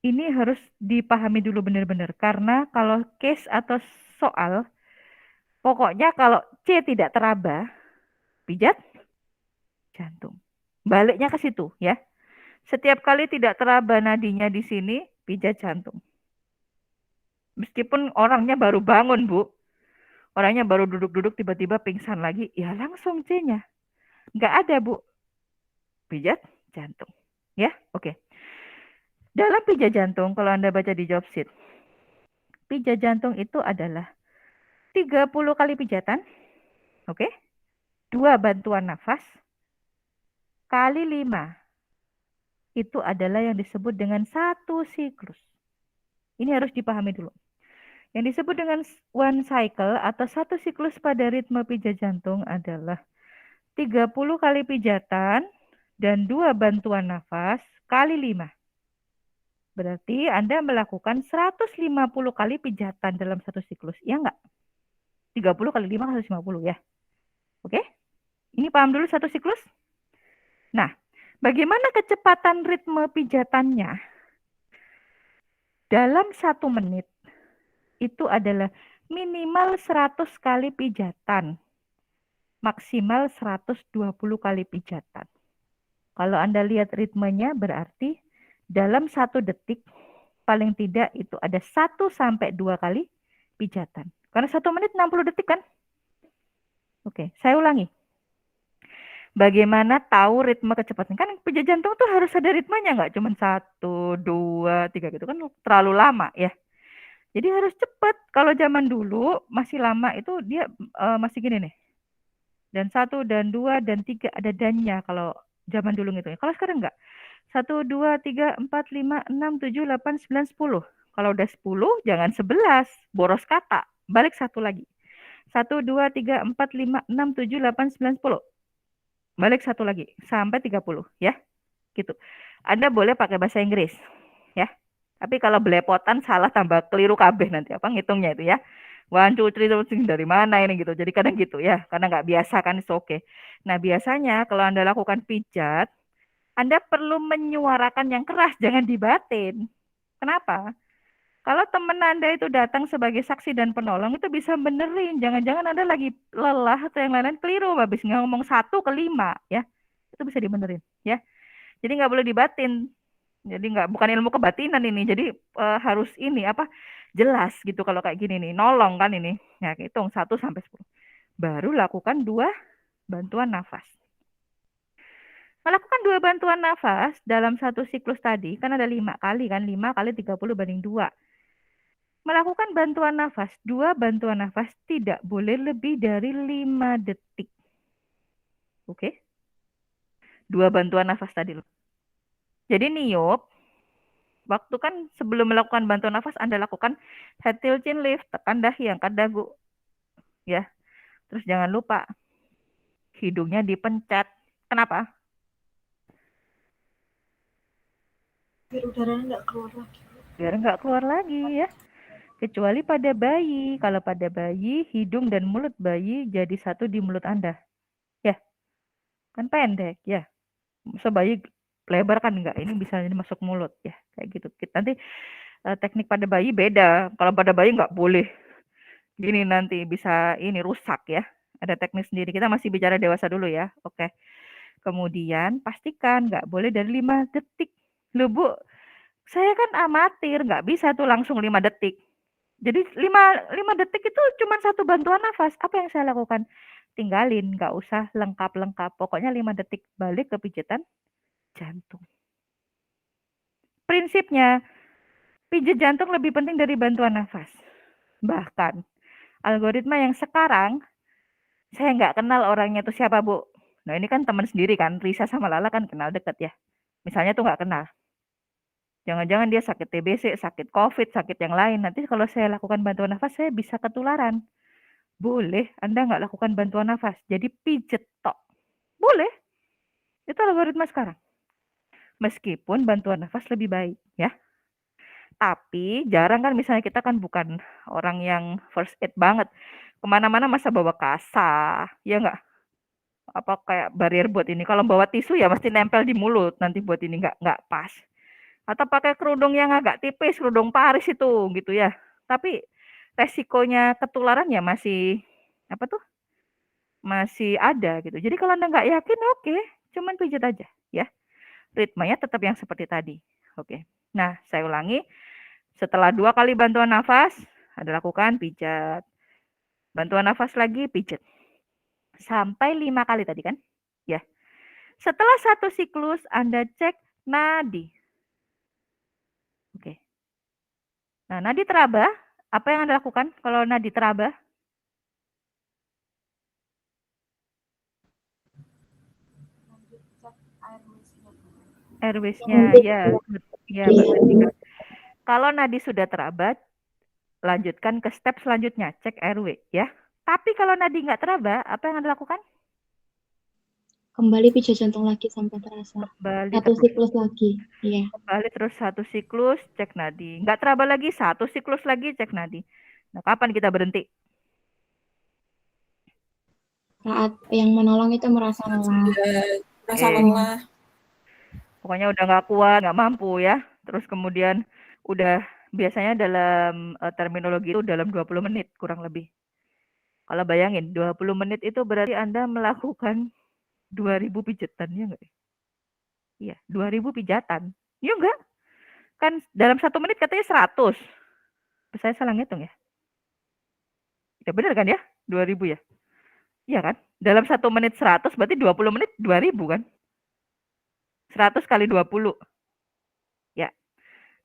Ini harus dipahami dulu benar-benar. Karena kalau case atau soal, pokoknya kalau C tidak teraba, pijat jantung. Baliknya ke situ ya. Setiap kali tidak teraba nadinya di sini, pijat jantung. Meskipun orangnya baru bangun, Bu. Orangnya baru duduk-duduk tiba-tiba pingsan lagi, ya langsung C-nya. Nggak ada, Bu. Pijat jantung. Ya, oke. Dalam pijat jantung, kalau Anda baca di job sheet, pijat jantung itu adalah 30 kali pijatan, oke? 2 bantuan nafas, kali 5. Itu adalah yang disebut dengan 1 siklus. Ini harus dipahami dulu. Yang disebut dengan one cycle atau 1 siklus pada ritme pijat jantung adalah 30 kali pijatan dan 2 bantuan nafas kali 5. Berarti Anda melakukan 150 kali pijatan dalam 1 siklus. Ya enggak? 30 kali 5 150 ya. Oke? Ini paham dulu 1 siklus? Nah, bagaimana kecepatan ritme pijatannya? dalam 1 menit itu adalah minimal 100 kali pijatan, maksimal 120 kali pijatan. Kalau Anda lihat ritmenya berarti dalam 1 detik paling tidak itu ada 1 sampai 2 kali pijatan. Karena 1 menit 60 detik kan? Oke, saya ulangi. Bagaimana tahu ritme kecepatan? Kan pijat jantung tuh harus ada ritmenya, nggak cuma 1, 2, 3 gitu kan terlalu lama ya. Jadi harus cepat. Kalau zaman dulu masih lama itu dia masih gini nih. Dan 1 dan 2 dan 3 ada dannya kalau zaman dulu ngitungnya. Kalau sekarang enggak. 1, 2, 3, 4, 5, 6, 7, 8, 9, 10. Kalau udah 10 jangan 11, boros kata. Balik 1 lagi. 1, 2, 3, 4, 5, 6, 7, 8, 9, 10. Balik 1 lagi sampai 30 ya. Gitu. Anda boleh pakai bahasa Inggris ya. Tapi kalau belepotan salah tambah keliru kabeh nanti apa ngitungnya itu ya. 1, 2, 3, dari mana ini gitu. Jadi kadang gitu ya, karena nggak biasa kan itu oke. Nah biasanya kalau Anda lakukan pijat, Anda perlu menyuarakan yang keras, jangan dibatin. Kenapa? Kalau teman Anda itu datang sebagai saksi dan penolong itu bisa benerin. Jangan-jangan Anda lagi lelah atau yang lain-lain keliru habis ngomong 1 ke 5 ya. Itu bisa dibenerin ya. Jadi nggak boleh dibatin. Jadi nggak bukan ilmu kebatinan ini. Jadi harus ini apa? Jelas gitu kalau kayak gini nih. Nolong kan ini. Nah, hitung 1 sampai 10. Baru lakukan 2 bantuan nafas. Melakukan 2 bantuan nafas dalam 1 siklus tadi kan ada 5 kali kan. 5 kali 30 banding 2. Melakukan bantuan nafas, 2 bantuan nafas tidak boleh lebih dari 5 detik. Oke? 2 bantuan nafas tadi loh. Jadi niup, waktu kan sebelum melakukan bantuan nafas Anda lakukan head tilt chin lift, tekan dahi, angkat dagu. Ya. Terus jangan lupa hidungnya dipencet. Kenapa? Biar udaranya nggak keluar lagi. Biar nggak keluar lagi ya. Kecuali pada bayi. Kalau pada bayi, hidung dan mulut bayi jadi satu di mulut Anda. Ya. Kan pendek ya. Masa bayi lebar kan enggak, ini bisa masuk mulut ya kayak gitu. Nanti teknik pada bayi beda. Kalau pada bayi nggak boleh gini, nanti bisa ini rusak ya. Ada teknik sendiri. Kita masih bicara dewasa dulu ya. Oke. Kemudian pastikan nggak boleh dari 5 detik. Loh Bu, saya kan amatir, nggak bisa tuh langsung 5 detik. Jadi 5 detik itu cuma 1 bantuan nafas. Apa yang saya lakukan? Tinggalin, nggak usah lengkap-lengkap. Pokoknya 5 detik balik ke pijatan jantung. Prinsipnya, pijat jantung lebih penting dari bantuan nafas. Bahkan, algoritma yang sekarang, saya nggak kenal orangnya itu siapa, Bu. Nah, ini kan teman sendiri kan, Risa sama Lala kan kenal deket ya. Misalnya tuh nggak kenal. Jangan-jangan dia sakit TBC, sakit COVID, sakit yang lain. Nanti kalau saya lakukan bantuan nafas, saya bisa ketularan. Boleh, Anda nggak lakukan bantuan nafas. Jadi pijet tok. Boleh. Itu algoritma sekarang. Meskipun bantuan nafas lebih baik ya. Tapi jarang kan misalnya kita kan bukan orang yang first aid banget. Kemana-mana masa bawa kasa, ya nggak? Apa kayak barrier buat ini. Kalau bawa tisu ya mesti nempel di mulut. Nanti buat ini nggak pas. Atau pakai kerudung yang agak tipis, kerudung Paris itu gitu ya. Tapi resikonya ketularan ya masih apa tuh? Masih ada gitu. Jadi kalau Anda nggak yakin oke, cuman pijat aja ya. Ritmenya tetap yang seperti tadi. Oke. Nah, saya ulangi. Setelah 2 kali bantuan nafas, Anda lakukan pijat. Bantuan nafas lagi, pijat. Sampai 5 kali tadi kan? Ya. Setelah 1 siklus, Anda cek nadi. Oke. Nah, nadi teraba, apa yang Anda lakukan kalau nadi teraba? Airways-nya, ya. Ya, betul. Kalau nadi sudah teraba, lanjutkan ke step selanjutnya, cek airway ya. Tapi kalau nadi nggak teraba, apa yang Anda lakukan? Kembali pijat jantung lagi sampai terasa. Kembali 1 terus. siklus lagi. Iya. Kembali terus 1 siklus, cek nadi. Nggak teraba lagi, 1 siklus lagi, cek nadi. Nah, kapan kita berhenti? Saat yang menolong itu merasa lelah. Merasa lelah. Pokoknya udah nggak kuat, nggak mampu ya. Terus kemudian udah biasanya dalam terminologi itu dalam 20 menit kurang lebih. Kalau bayangin 20 menit itu berarti Anda melakukan 2000 pijatan, ya enggak? Iya, 2000 pijatan. Ya enggak? Kan dalam 1 menit katanya 100. Saya salah ngitung ya? Ya benar kan ya? 2000 ya? Iya kan? Dalam 1 menit 100 berarti 20 menit 2000 kan? 100 kali 20. Ya.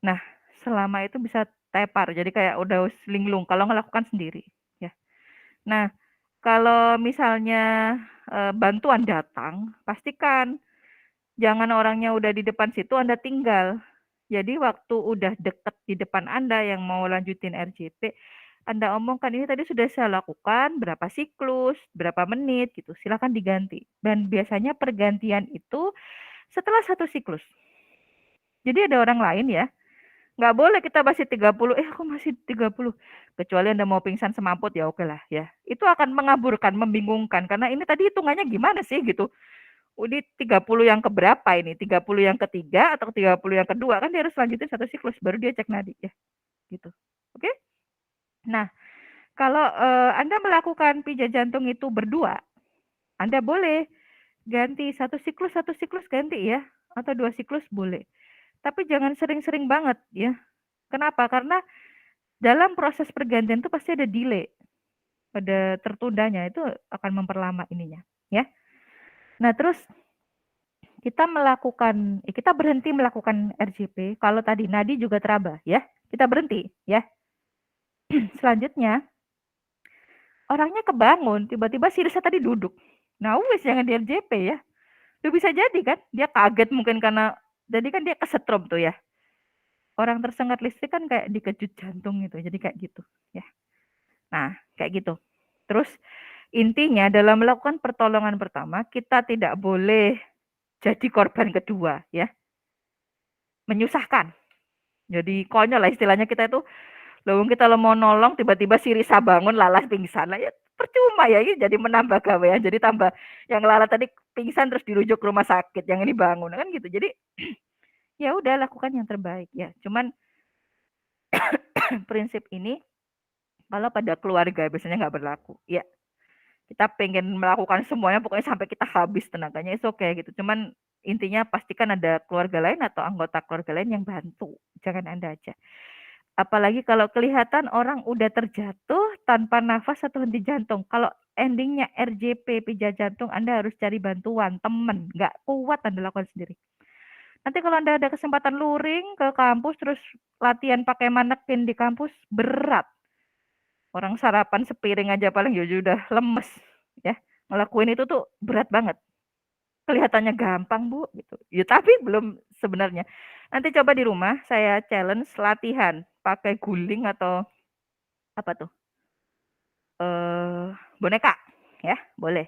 Nah, selama itu bisa tepar. Jadi kayak udah linglung kalau ngelakukan sendiri, ya. Nah, kalau misalnya bantuan datang, pastikan jangan orangnya udah di depan situ Anda tinggal. Jadi waktu udah deket di depan Anda yang mau lanjutin RJP, Anda omongkan ini tadi sudah saya lakukan berapa siklus, berapa menit gitu. Silakan diganti. Dan biasanya pergantian itu setelah 1 siklus. Jadi ada orang lain ya, nggak boleh kita masih 30, aku masih 30. Kecuali Anda mau pingsan semaput ya oke lah ya. Itu akan mengaburkan, membingungkan karena ini tadi hitungannya gimana sih gitu. Udah 30 yang keberapa ini? 30 yang ketiga atau 30 yang kedua? Kan dia harus lanjutin 1 siklus baru dia cek nadi ya. Gitu. Oke? Nah, kalau Anda melakukan pijat jantung itu berdua, Anda boleh ganti 1 siklus ganti ya atau 2 siklus boleh. Tapi jangan sering-sering banget ya. Kenapa? Karena dalam proses pergantian itu pasti ada delay. Ada tertundanya itu akan memperlama ininya, ya. Nah, terus kita berhenti melakukan RJP kalau tadi nadi juga teraba, ya. Kita berhenti, ya. Selanjutnya orangnya kebangun, tiba-tiba sirisnya tadi duduk. Nah, wis jangan di RJP ya. Itu bisa jadi kan, dia kaget mungkin karena jadi kan dia kesetrum tuh ya. Orang tersengat listrik kan kayak dikejut jantung gitu, jadi kayak gitu, ya. Nah, kayak gitu. Terus intinya dalam melakukan pertolongan pertama, kita tidak boleh jadi korban kedua, ya. Menyusahkan. Jadi konyol lah istilahnya kita itu, kita mau nolong tiba-tiba si Risa bangun lalas pingsan lah ya percuma ya ini jadi menambah gawean jadi tambah yang Lala tadi pingsan terus dirujuk ke rumah sakit yang ini bangun kan gitu jadi ya udah lakukan yang terbaik ya cuman prinsip ini kalau pada keluarga biasanya nggak berlaku ya kita pengen melakukan semuanya pokoknya sampai kita habis tenaganya itu oke gitu cuman intinya pastikan ada keluarga lain atau anggota keluarga lain yang bantu jangan Anda aja. Apalagi kalau kelihatan orang udah terjatuh tanpa nafas atau henti jantung. Kalau endingnya RJP pijat jantung, Anda harus cari bantuan temen. Nggak kuat Anda lakukan sendiri. Nanti kalau Anda ada kesempatan luring ke kampus, terus latihan pakai manekin di kampus, berat. Orang sarapan sepiring aja paling ya udah lemes. Ya, ngelakuin itu tuh berat banget. Kelihatannya gampang Bu, gitu. Ya tapi belum sebenarnya. Nanti coba di rumah saya challenge latihan pakai guling atau apa tuh? Boneka ya, boleh.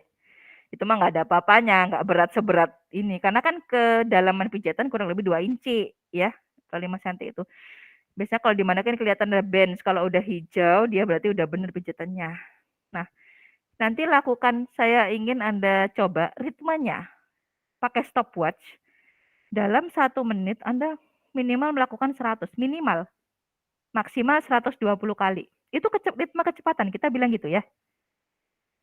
Itu mah nggak ada apa-apanya, nggak berat seberat ini. Karena kan kedalaman pijatan kurang lebih 2 inci ya, atau 5 cm itu. Biasanya kalau di mana kan kelihatan ada bench, kalau udah hijau dia berarti udah bener pijatannya. Nah, nanti lakukan saya ingin Anda coba ritmenya. Pakai stopwatch. Dalam 1 menit Anda minimal melakukan 100, minimal. Maksimal 120 kali. Itu ritme kecepatan, kita bilang gitu ya.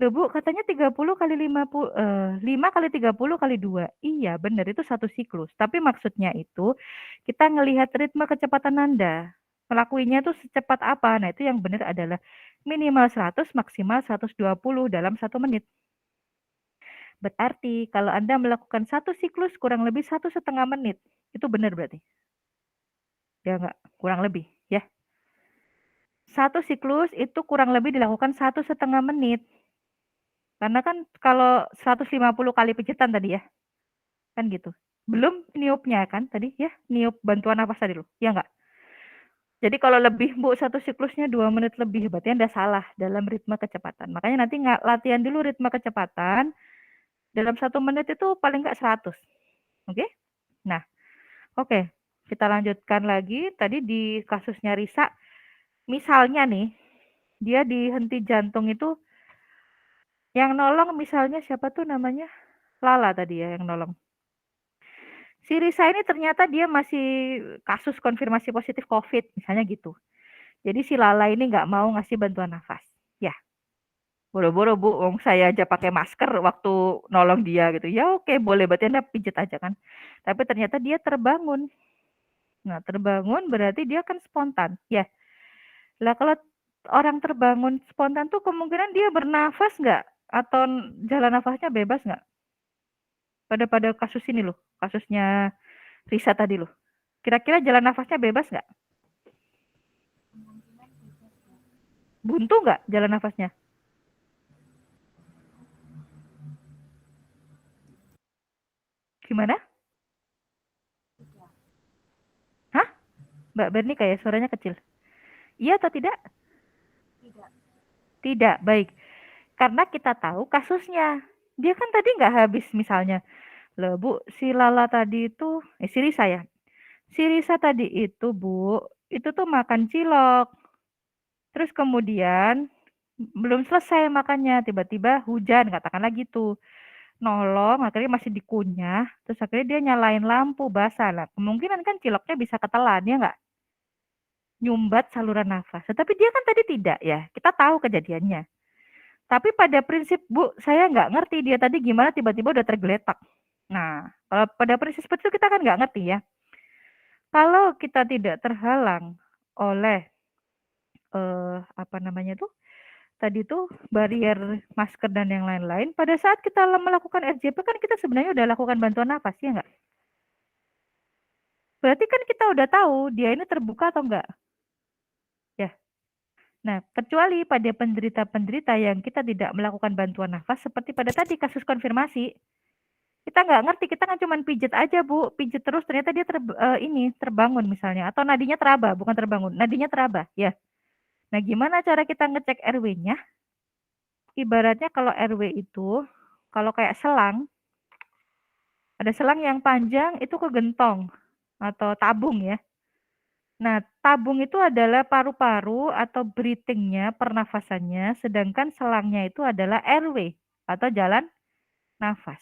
Loh Bu, katanya 30 kali 50, 5 kali 30 kali 2. Iya, benar itu 1 siklus. Tapi maksudnya itu, kita ngelihat ritme kecepatan Anda. Melakuinya itu secepat apa. Nah, itu yang benar adalah minimal 100, maksimal 120 dalam 1 menit. Berarti kalau Anda melakukan 1 siklus kurang lebih 1,5 menit. Itu benar berarti? Ya enggak? Kurang lebih, ya. 1 siklus itu kurang lebih dilakukan 1,5 menit. Karena kan kalau 150 kali pijatan tadi ya. Kan gitu. Belum niupnya kan tadi ya, niup bantuan napas tadi loh. Ya enggak? Jadi kalau lebih Bu 1 siklusnya 2 menit lebih, berarti Anda salah dalam ritme kecepatan. Makanya nanti latihan dulu ritme kecepatan. Dalam 1 menit itu paling enggak 100. Oke? Nah, oke. Kita lanjutkan lagi. Tadi di kasusnya Risa, misalnya nih, dia dihenti jantung itu, yang nolong misalnya siapa tuh namanya? Lala tadi ya yang nolong. Si Risa ini ternyata dia masih kasus konfirmasi positif COVID, misalnya gitu. Jadi si Lala ini nggak mau ngasih bantuan nafas. Ya, boro-boro Bu, wong saya aja pakai masker waktu nolong dia gitu. Ya oke, boleh, berarti Anda pijet aja kan. Tapi ternyata dia terbangun. Nah, terbangun berarti dia kan spontan, ya. Lah kalau orang terbangun spontan tuh kemungkinan dia bernafas nggak? Atau jalan nafasnya bebas nggak? Pada kasus ini loh, kasusnya Risa tadi loh. Kira-kira jalan nafasnya bebas nggak? Buntu nggak jalan nafasnya? Gimana? Hah? Mbak Berni kayak suaranya kecil. Iya atau tidak? Tidak, baik. Karena kita tahu kasusnya. Dia kan tadi nggak habis misalnya. Loh Bu, si Lala tadi itu, si Risa ya. Si Risa tadi itu Bu, itu tuh makan cilok. Terus kemudian belum selesai makannya, tiba-tiba hujan, katakanlah gitu. Nolong, akhirnya masih dikunyah, terus akhirnya dia nyalain lampu basah. Lah, kemungkinan kan ciloknya bisa ketelan, ya nggak? Nyumbat saluran nafas. Tetapi dia kan tadi tidak ya, kita tahu kejadiannya. Tapi pada prinsip Bu, saya nggak ngerti dia tadi gimana tiba-tiba udah tergeletak. Nah, kalau pada prinsip seperti itu kita kan nggak ngerti ya. Kalau kita tidak terhalang oleh apa namanya tuh? Tadi tuh barier masker dan yang lain-lain, pada saat kita melakukan RJP kan kita sebenarnya udah lakukan bantuan nafas, ya nggak? Berarti kan kita udah tahu dia ini terbuka atau enggak. Ya. Nah, kecuali pada penderita-penderita yang kita tidak melakukan bantuan nafas, seperti pada tadi kasus konfirmasi, kita nggak ngerti, kita kan cuma pijet aja Bu, pijet terus ternyata dia terbangun misalnya, atau nadinya teraba, bukan terbangun, nadinya teraba, ya. Nah, gimana cara kita ngecek RW-nya? Ibaratnya kalau RW itu, kalau kayak selang, ada selang yang panjang itu kegentong atau tabung ya. Nah, tabung itu adalah paru-paru atau breathing-nya, pernafasannya, sedangkan selangnya itu adalah airway atau jalan nafas.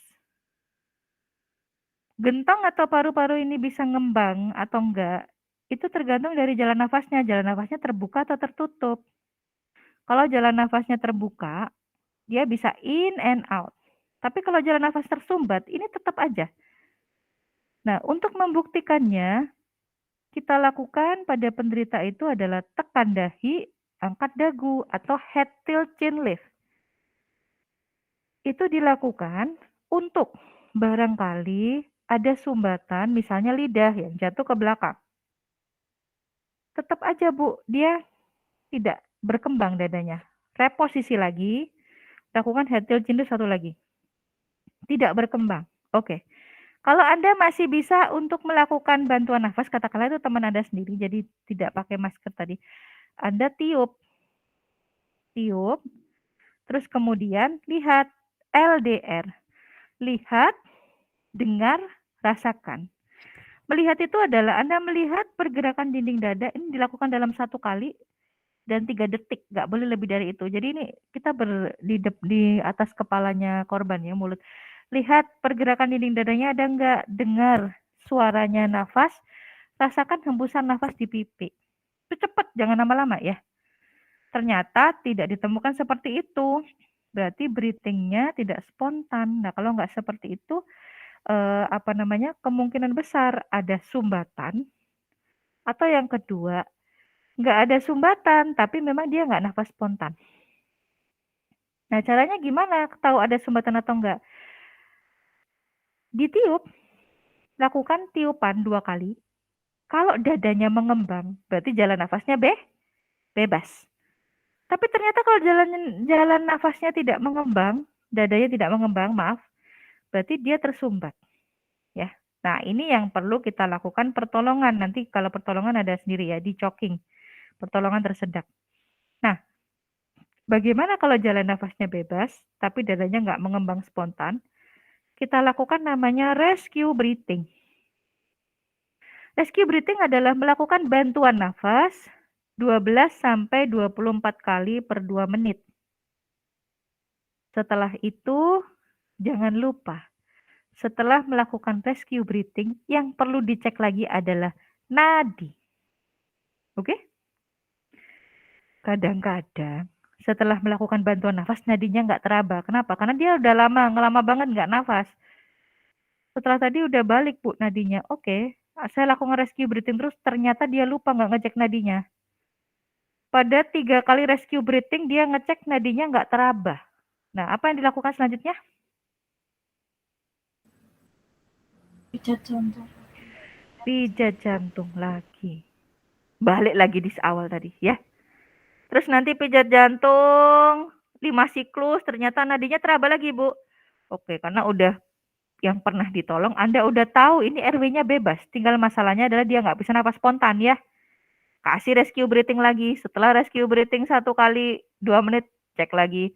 Gentong atau paru-paru ini bisa ngembang atau enggak, itu tergantung dari jalan nafasnya. Jalan nafasnya terbuka atau tertutup. Kalau jalan nafasnya terbuka, dia bisa in and out. Tapi kalau jalan nafas tersumbat, ini tetap aja. Nah, untuk membuktikannya, kita lakukan pada penderita itu adalah tekan dahi, angkat dagu, atau head tilt chin lift. Itu dilakukan untuk barangkali ada sumbatan, misalnya lidah yang jatuh ke belakang. Tetap aja Bu, dia tidak berkembang dadanya. Reposisi lagi, lakukan head tilt chin lift satu lagi. Tidak berkembang. Oke. Kalau Anda masih bisa untuk melakukan bantuan nafas, katakanlah itu teman Anda sendiri, jadi tidak pakai masker tadi. Anda tiup, terus kemudian lihat LDR. Lihat, dengar, rasakan. Melihat itu adalah Anda melihat pergerakan dinding dada ini dilakukan dalam 1 kali dan 3 detik, nggak boleh lebih dari itu. Jadi ini kita di atas kepalanya korban ya, mulut. Lihat pergerakan dinding dadanya ada nggak, dengar suaranya nafas, rasakan hembusan nafas di pipi. Itu cepat, jangan lama-lama ya. Ternyata tidak ditemukan seperti itu. Berarti breathing-nya tidak spontan. Nah, kalau nggak seperti itu, kemungkinan besar ada sumbatan. Atau yang kedua, nggak ada sumbatan, tapi memang dia nggak nafas spontan. Nah, caranya gimana tahu ada sumbatan atau enggak? Ditiup, lakukan tiupan 2 kali. Kalau dadanya mengembang, berarti jalan nafasnya bebas. Tapi ternyata kalau jalan nafasnya tidak mengembang, dadanya tidak mengembang, maaf, berarti dia tersumbat. Ya. Nah, ini yang perlu kita lakukan pertolongan. Nanti kalau pertolongan ada sendiri ya, di choking. Pertolongan tersedak. Nah, bagaimana kalau jalan nafasnya bebas, tapi dadanya nggak mengembang spontan? Kita lakukan namanya rescue breathing. Rescue breathing adalah melakukan bantuan nafas 12 sampai 24 kali per 2 menit. Setelah itu, jangan lupa Setelah melakukan rescue breathing, yang perlu dicek lagi adalah nadi. Oke? Kadang-kadang setelah melakukan bantuan nafas, nadinya nggak teraba. Kenapa? Karena dia udah ngelama banget nggak nafas. Setelah tadi udah balik, Bu, nadinya. Oke, saya lakukan rescue breathing terus, ternyata dia lupa nggak ngecek nadinya. Pada 3 kali rescue breathing, dia ngecek nadinya nggak teraba. Nah, apa yang dilakukan selanjutnya? Pijat jantung. Pijat jantung lagi. Balik lagi di awal tadi, ya. Terus nanti pijat jantung, 5 siklus, ternyata nadinya teraba lagi, Bu. Oke, karena udah yang pernah ditolong, Anda udah tahu ini RW-nya bebas. Tinggal masalahnya adalah dia nggak bisa napas spontan, ya. Kasih rescue breathing lagi. Setelah rescue breathing 1 kali 2 menit, cek lagi.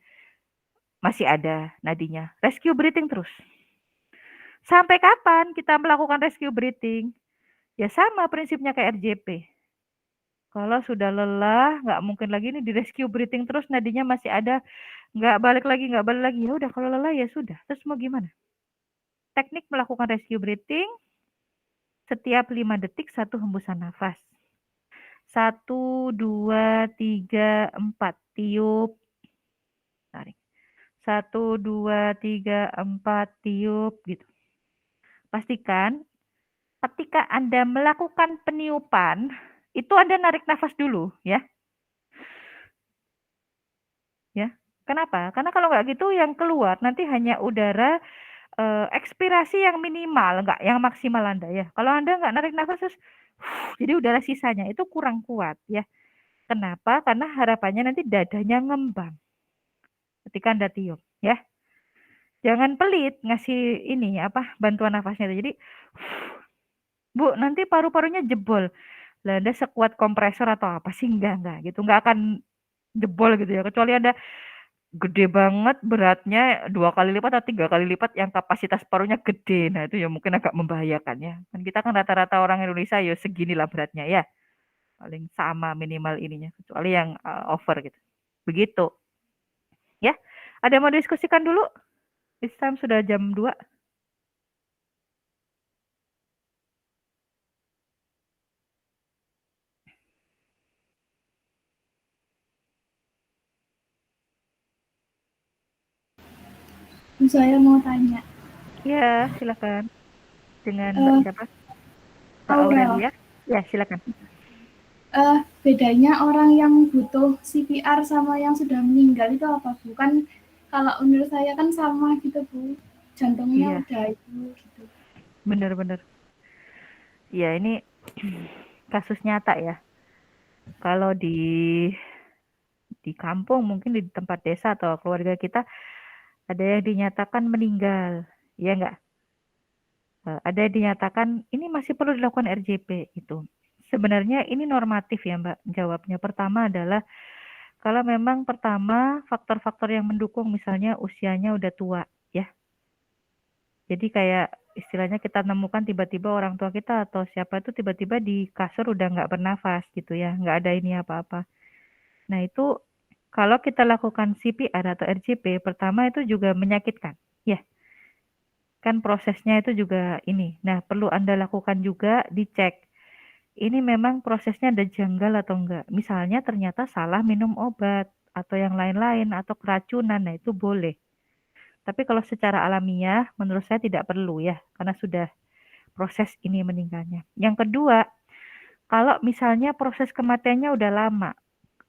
Masih ada nadinya. Rescue breathing terus. Sampai kapan kita melakukan rescue breathing? Ya sama prinsipnya kayak RJP. Kalau sudah lelah, nggak mungkin lagi nih di rescue breathing terus nadinya masih ada, nggak balik lagi. Ya udah kalau lelah ya sudah. Terus mau gimana? Teknik melakukan rescue breathing, setiap 5 detik 1 hembusan nafas. 1, 2, 3, 4. Tiup. Tarik. 1, 2, 3, 4. Tiup gitu. Pastikan ketika Anda melakukan peniupan, itu Anda narik nafas dulu, ya. Ya. Kenapa? Karena kalau nggak gitu yang keluar nanti hanya udara ekspirasi yang minimal, nggak yang maksimal Anda ya. Kalau Anda nggak narik nafas terus jadi udara sisanya itu kurang kuat ya. Kenapa? Karena harapannya nanti dadanya ngembang ketika Anda tiup, ya. Jangan pelit ngasih ini bantuan nafasnya. Jadi Bu, nanti paru-parunya jebol. Lah Anda sekuat kompresor atau apa sih? Enggak gitu. Enggak akan jebol gitu ya. Kecuali Anda gede banget beratnya 2 kali lipat atau 3 kali lipat yang kapasitas parunya gede. Nah, itu ya mungkin agak membahayakan ya. Kan kita kan rata-rata orang Indonesia ya seginilah beratnya ya. Paling sama minimal ininya. Kecuali yang over gitu. Begitu. Ya. Ada yang mau diskusikan dulu? This time sudah jam 2. Saya mau tanya. Ya, silakan. Dengan Mbak siapa? Mbak Aurel. Aurelia. Ya, silakan. Bedanya orang yang butuh CPR sama yang sudah meninggal itu apa, Bu? Kan kalau menurut saya kan sama gitu, Bu. Jantungnya udah itu gitu. Benar-benar. Ya, ini kasus nyata ya. Kalau di kampung mungkin di tempat desa atau keluarga kita ada yang dinyatakan meninggal, ya enggak? Ada yang dinyatakan ini masih perlu dilakukan RJP itu. Sebenarnya ini normatif ya Mbak jawabnya. Pertama adalah kalau memang pertama faktor-faktor yang mendukung misalnya usianya udah tua ya. Jadi kayak istilahnya kita nemukan tiba-tiba orang tua kita atau siapa itu tiba-tiba di kasur udah nggak bernafas gitu ya, nggak ada ini apa-apa. Nah itu kalau kita lakukan CPR atau RJP, pertama itu juga menyakitkan, ya. Kan prosesnya itu juga ini. Nah perlu Anda lakukan juga dicek. Ini memang prosesnya ada janggal atau enggak. Misalnya ternyata salah minum obat atau yang lain-lain atau keracunan, nah itu boleh. Tapi kalau secara alamiah, menurut saya tidak perlu ya, karena sudah proses ini meninggalnya. Yang kedua, kalau misalnya proses kematiannya udah lama,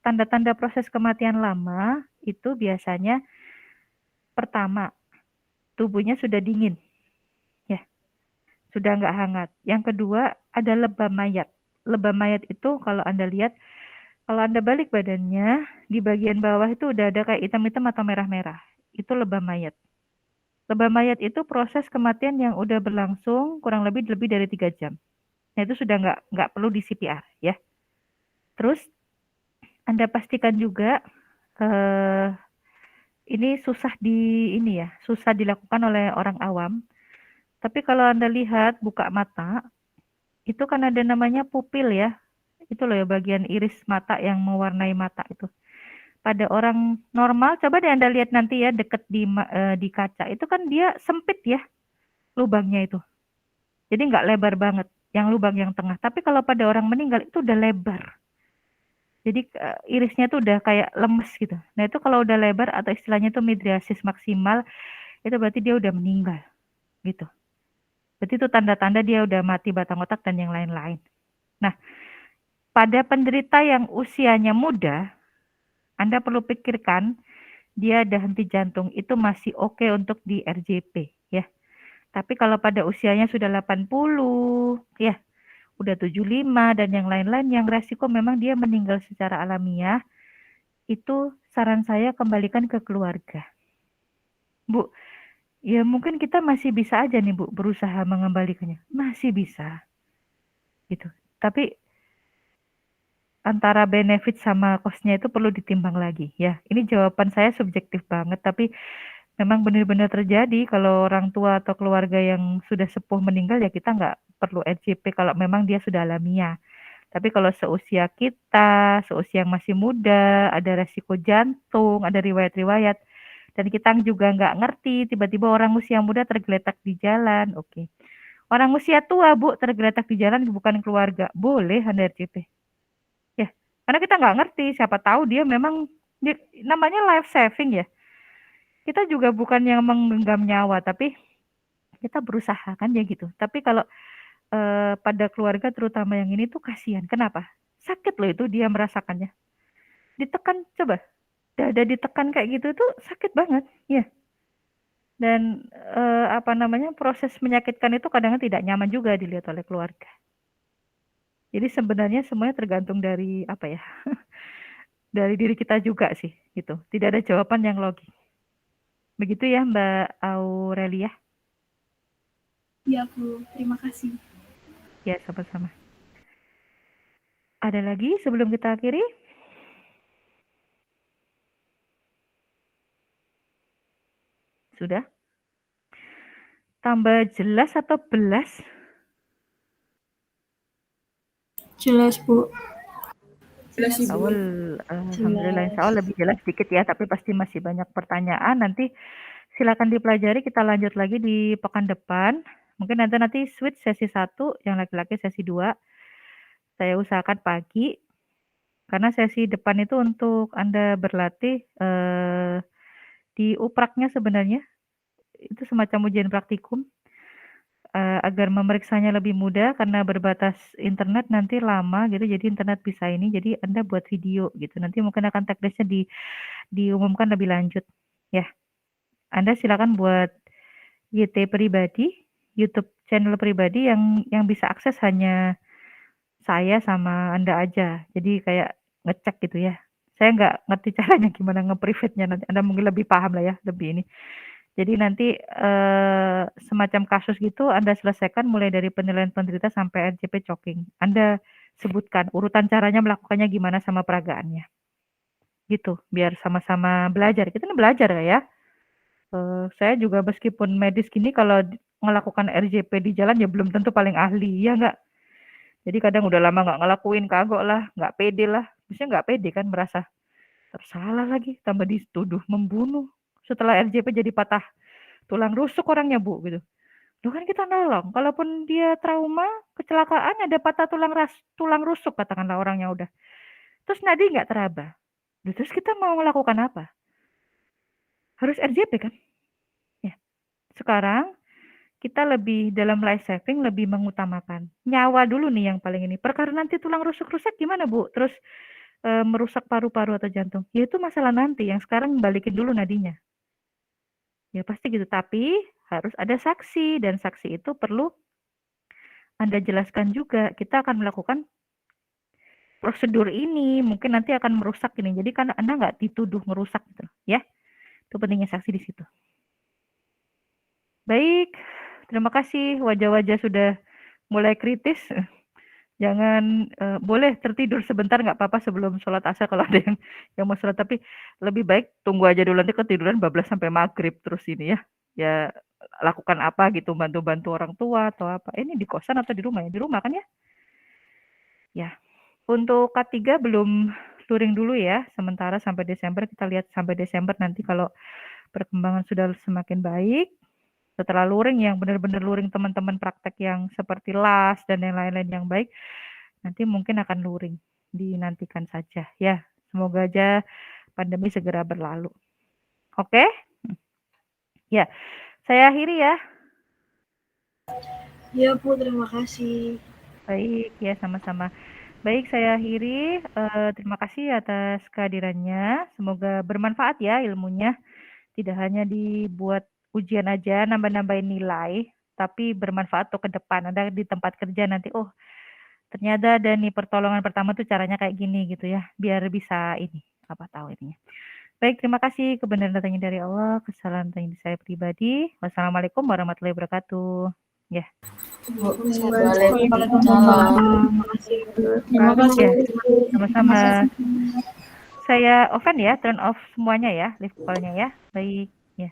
tanda-tanda proses kematian lama itu biasanya pertama, tubuhnya sudah dingin, ya, sudah nggak hangat. Yang kedua, ada lebam mayat. Lebam mayat itu kalau Anda lihat, kalau Anda balik badannya, di bagian bawah itu udah ada kayak hitam-hitam atau merah-merah. Itu lebam mayat. Lebam mayat itu proses kematian yang udah berlangsung kurang lebih dari 3 jam. Nah itu sudah nggak perlu di CPR ya. Terus Anda pastikan juga ini susah susah dilakukan oleh orang awam. Tapi kalau Anda lihat buka mata, itu kan ada namanya pupil ya. Itu loh ya bagian iris mata yang mewarnai mata itu. Pada orang normal, coba deh Anda lihat nanti ya deket di kaca, itu kan dia sempit ya. lubangnya itu. Jadi nggak lebar banget, yang lubang yang tengah. Tapi kalau pada orang meninggal itu udah lebar. Jadi irisnya tuh udah kayak lemes gitu. Nah itu kalau udah lebar atau istilahnya itu midriasis maksimal, itu berarti dia udah meninggal gitu. Berarti itu tanda-tanda dia udah mati batang otak dan yang lain-lain. Nah, pada penderita yang usianya muda, Anda perlu pikirkan dia ada henti jantung itu masih oke untuk di RJP ya. Tapi kalau pada usianya sudah 80 ya, udah 75 dan yang lain-lain yang resiko memang dia meninggal secara alamiah, itu saran saya kembalikan ke keluarga. Bu, ya mungkin kita masih bisa aja nih Bu berusaha mengembalikannya. Masih bisa. Gitu. Tapi antara benefit sama cost-nya itu perlu ditimbang lagi ya. Ini jawaban saya subjektif banget tapi memang benar-benar terjadi kalau orang tua atau keluarga yang sudah sepuh meninggal ya kita nggak perlu RJP kalau memang dia sudah alamiah. Tapi kalau seusia kita, seusia yang masih muda, ada resiko jantung, ada riwayat-riwayat, dan kita juga nggak ngerti, tiba-tiba orang usia muda tergeletak di jalan, oke. Orang usia tua, Bu, tergeletak di jalan bukan keluarga, boleh Anda RJP. Ya, karena kita nggak ngerti, siapa tahu dia memang, namanya life saving ya. Kita juga bukan yang menggenggam nyawa, tapi kita berusaha kan ya gitu. Tapi kalau pada keluarga terutama yang ini tuh kasihan. Kenapa? Sakit loh itu dia merasakannya. Ditekan coba, dada ditekan kayak gitu tuh sakit banget, ya. Dan proses menyakitkan itu kadang tidak nyaman juga dilihat oleh keluarga. Jadi sebenarnya semuanya tergantung dari apa ya, dari diri kita juga sih, gitu. Tidak ada jawaban yang logis. Begitu ya Mbak Aurelia? Ya Bu, terima kasih. Ya, sama-sama. Ada lagi sebelum kita akhiri? Sudah? Tambah jelas atau belas? Jelas, Bu. Jelas Insya Allah, alhamdulillah insya Allah lebih jelas sedikit ya, tapi pasti masih banyak pertanyaan. Nanti silakan dipelajari, kita lanjut lagi di pekan depan. Mungkin nanti switch sesi 1, yang laki-laki sesi 2. Saya usahakan pagi, karena sesi depan itu untuk Anda berlatih di upraknya sebenarnya. Itu semacam ujian praktikum. Agar memeriksanya lebih mudah karena berbatas internet nanti lama gitu, jadi internet bisa ini, jadi Anda buat video gitu. Nanti mungkin akan teknisnya diumumkan lebih lanjut ya. Anda silakan buat YT pribadi, YouTube channel pribadi yang bisa akses hanya saya sama Anda aja. Jadi kayak ngecek gitu ya. Saya nggak ngerti caranya gimana nge-private-nya, nanti Anda mungkin lebih paham lah ya, lebih ini. Jadi nanti semacam kasus gitu Anda selesaikan mulai dari penilaian penderita sampai RJP choking. Anda sebutkan urutan caranya melakukannya gimana sama peragaannya. Gitu, biar sama-sama belajar. Kita ini belajar ya. Saya juga meskipun medis gini kalau melakukan RJP di jalan ya belum tentu paling ahli, ya enggak? Jadi kadang udah lama nggak ngelakuin, kagok lah, nggak pede lah. Biasanya nggak pede kan, merasa tersalah lagi, tambah dituduh membunuh. Setelah RJP jadi patah tulang rusuk orangnya Bu gitu. Loh kan kita nolong, kalaupun dia trauma, kecelakaan ada patah tulang rusuk katakanlah orangnya udah. Terus nadi nggak teraba. Terus kita mau melakukan apa? Harus RJP kan? Ya. Sekarang kita lebih dalam life saving lebih mengutamakan nyawa dulu nih yang paling ini. Perkara nanti tulang rusuk rusak gimana Bu? Terus merusak paru-paru atau jantung. Ya itu masalah nanti, yang sekarang balikin dulu nadinya. Ya pasti gitu, tapi harus ada saksi dan saksi itu perlu Anda jelaskan juga. Kita akan melakukan prosedur ini, mungkin nanti akan merusak ini. Jadi kan Anda nggak dituduh merusak gitu, ya. Itu pentingnya saksi di situ. Baik, terima kasih. Wajah-wajah sudah mulai kritis. Jangan boleh tertidur sebentar nggak apa-apa sebelum sholat asar kalau ada yang mau sholat, tapi lebih baik tunggu aja dulu, nanti ketiduran bablas sampai maghrib terus ini ya. Ya lakukan apa gitu, bantu-bantu orang tua atau apa. Ini di kosan atau di rumah ya? Di rumah kan ya? Ya. Untuk K3 belum luring dulu ya, sementara sampai Desember. Kita lihat sampai Desember nanti kalau perkembangan sudah semakin baik, Setelah luring yang benar-benar luring teman-teman praktek yang seperti LAS dan yang lain-lain yang baik, nanti mungkin akan luring. Dinantikan saja ya. Semoga aja pandemi segera berlalu. Oke? Ya, saya akhiri ya. Ya Bu, terima kasih. Baik, ya sama-sama. Baik, saya akhiri. Terima kasih atas kehadirannya. Semoga bermanfaat ya ilmunya. Tidak hanya dibuat ujian aja, nambah-nambahin nilai, tapi bermanfaat untuk ke depan. Ada di tempat kerja nanti, oh ternyata ada nih pertolongan pertama tuh caranya kayak gini gitu ya, biar bisa ini, apa tahu ininya. Baik, terima kasih. Kebenaran datangnya dari Allah, kesalahan datangnya dari saya pribadi. Wassalamualaikum warahmatullahi wabarakatuh. Ya. Terima kasih. Sama-sama. Saya off ya, turn off semuanya ya, live call-nya ya. Baik, ya.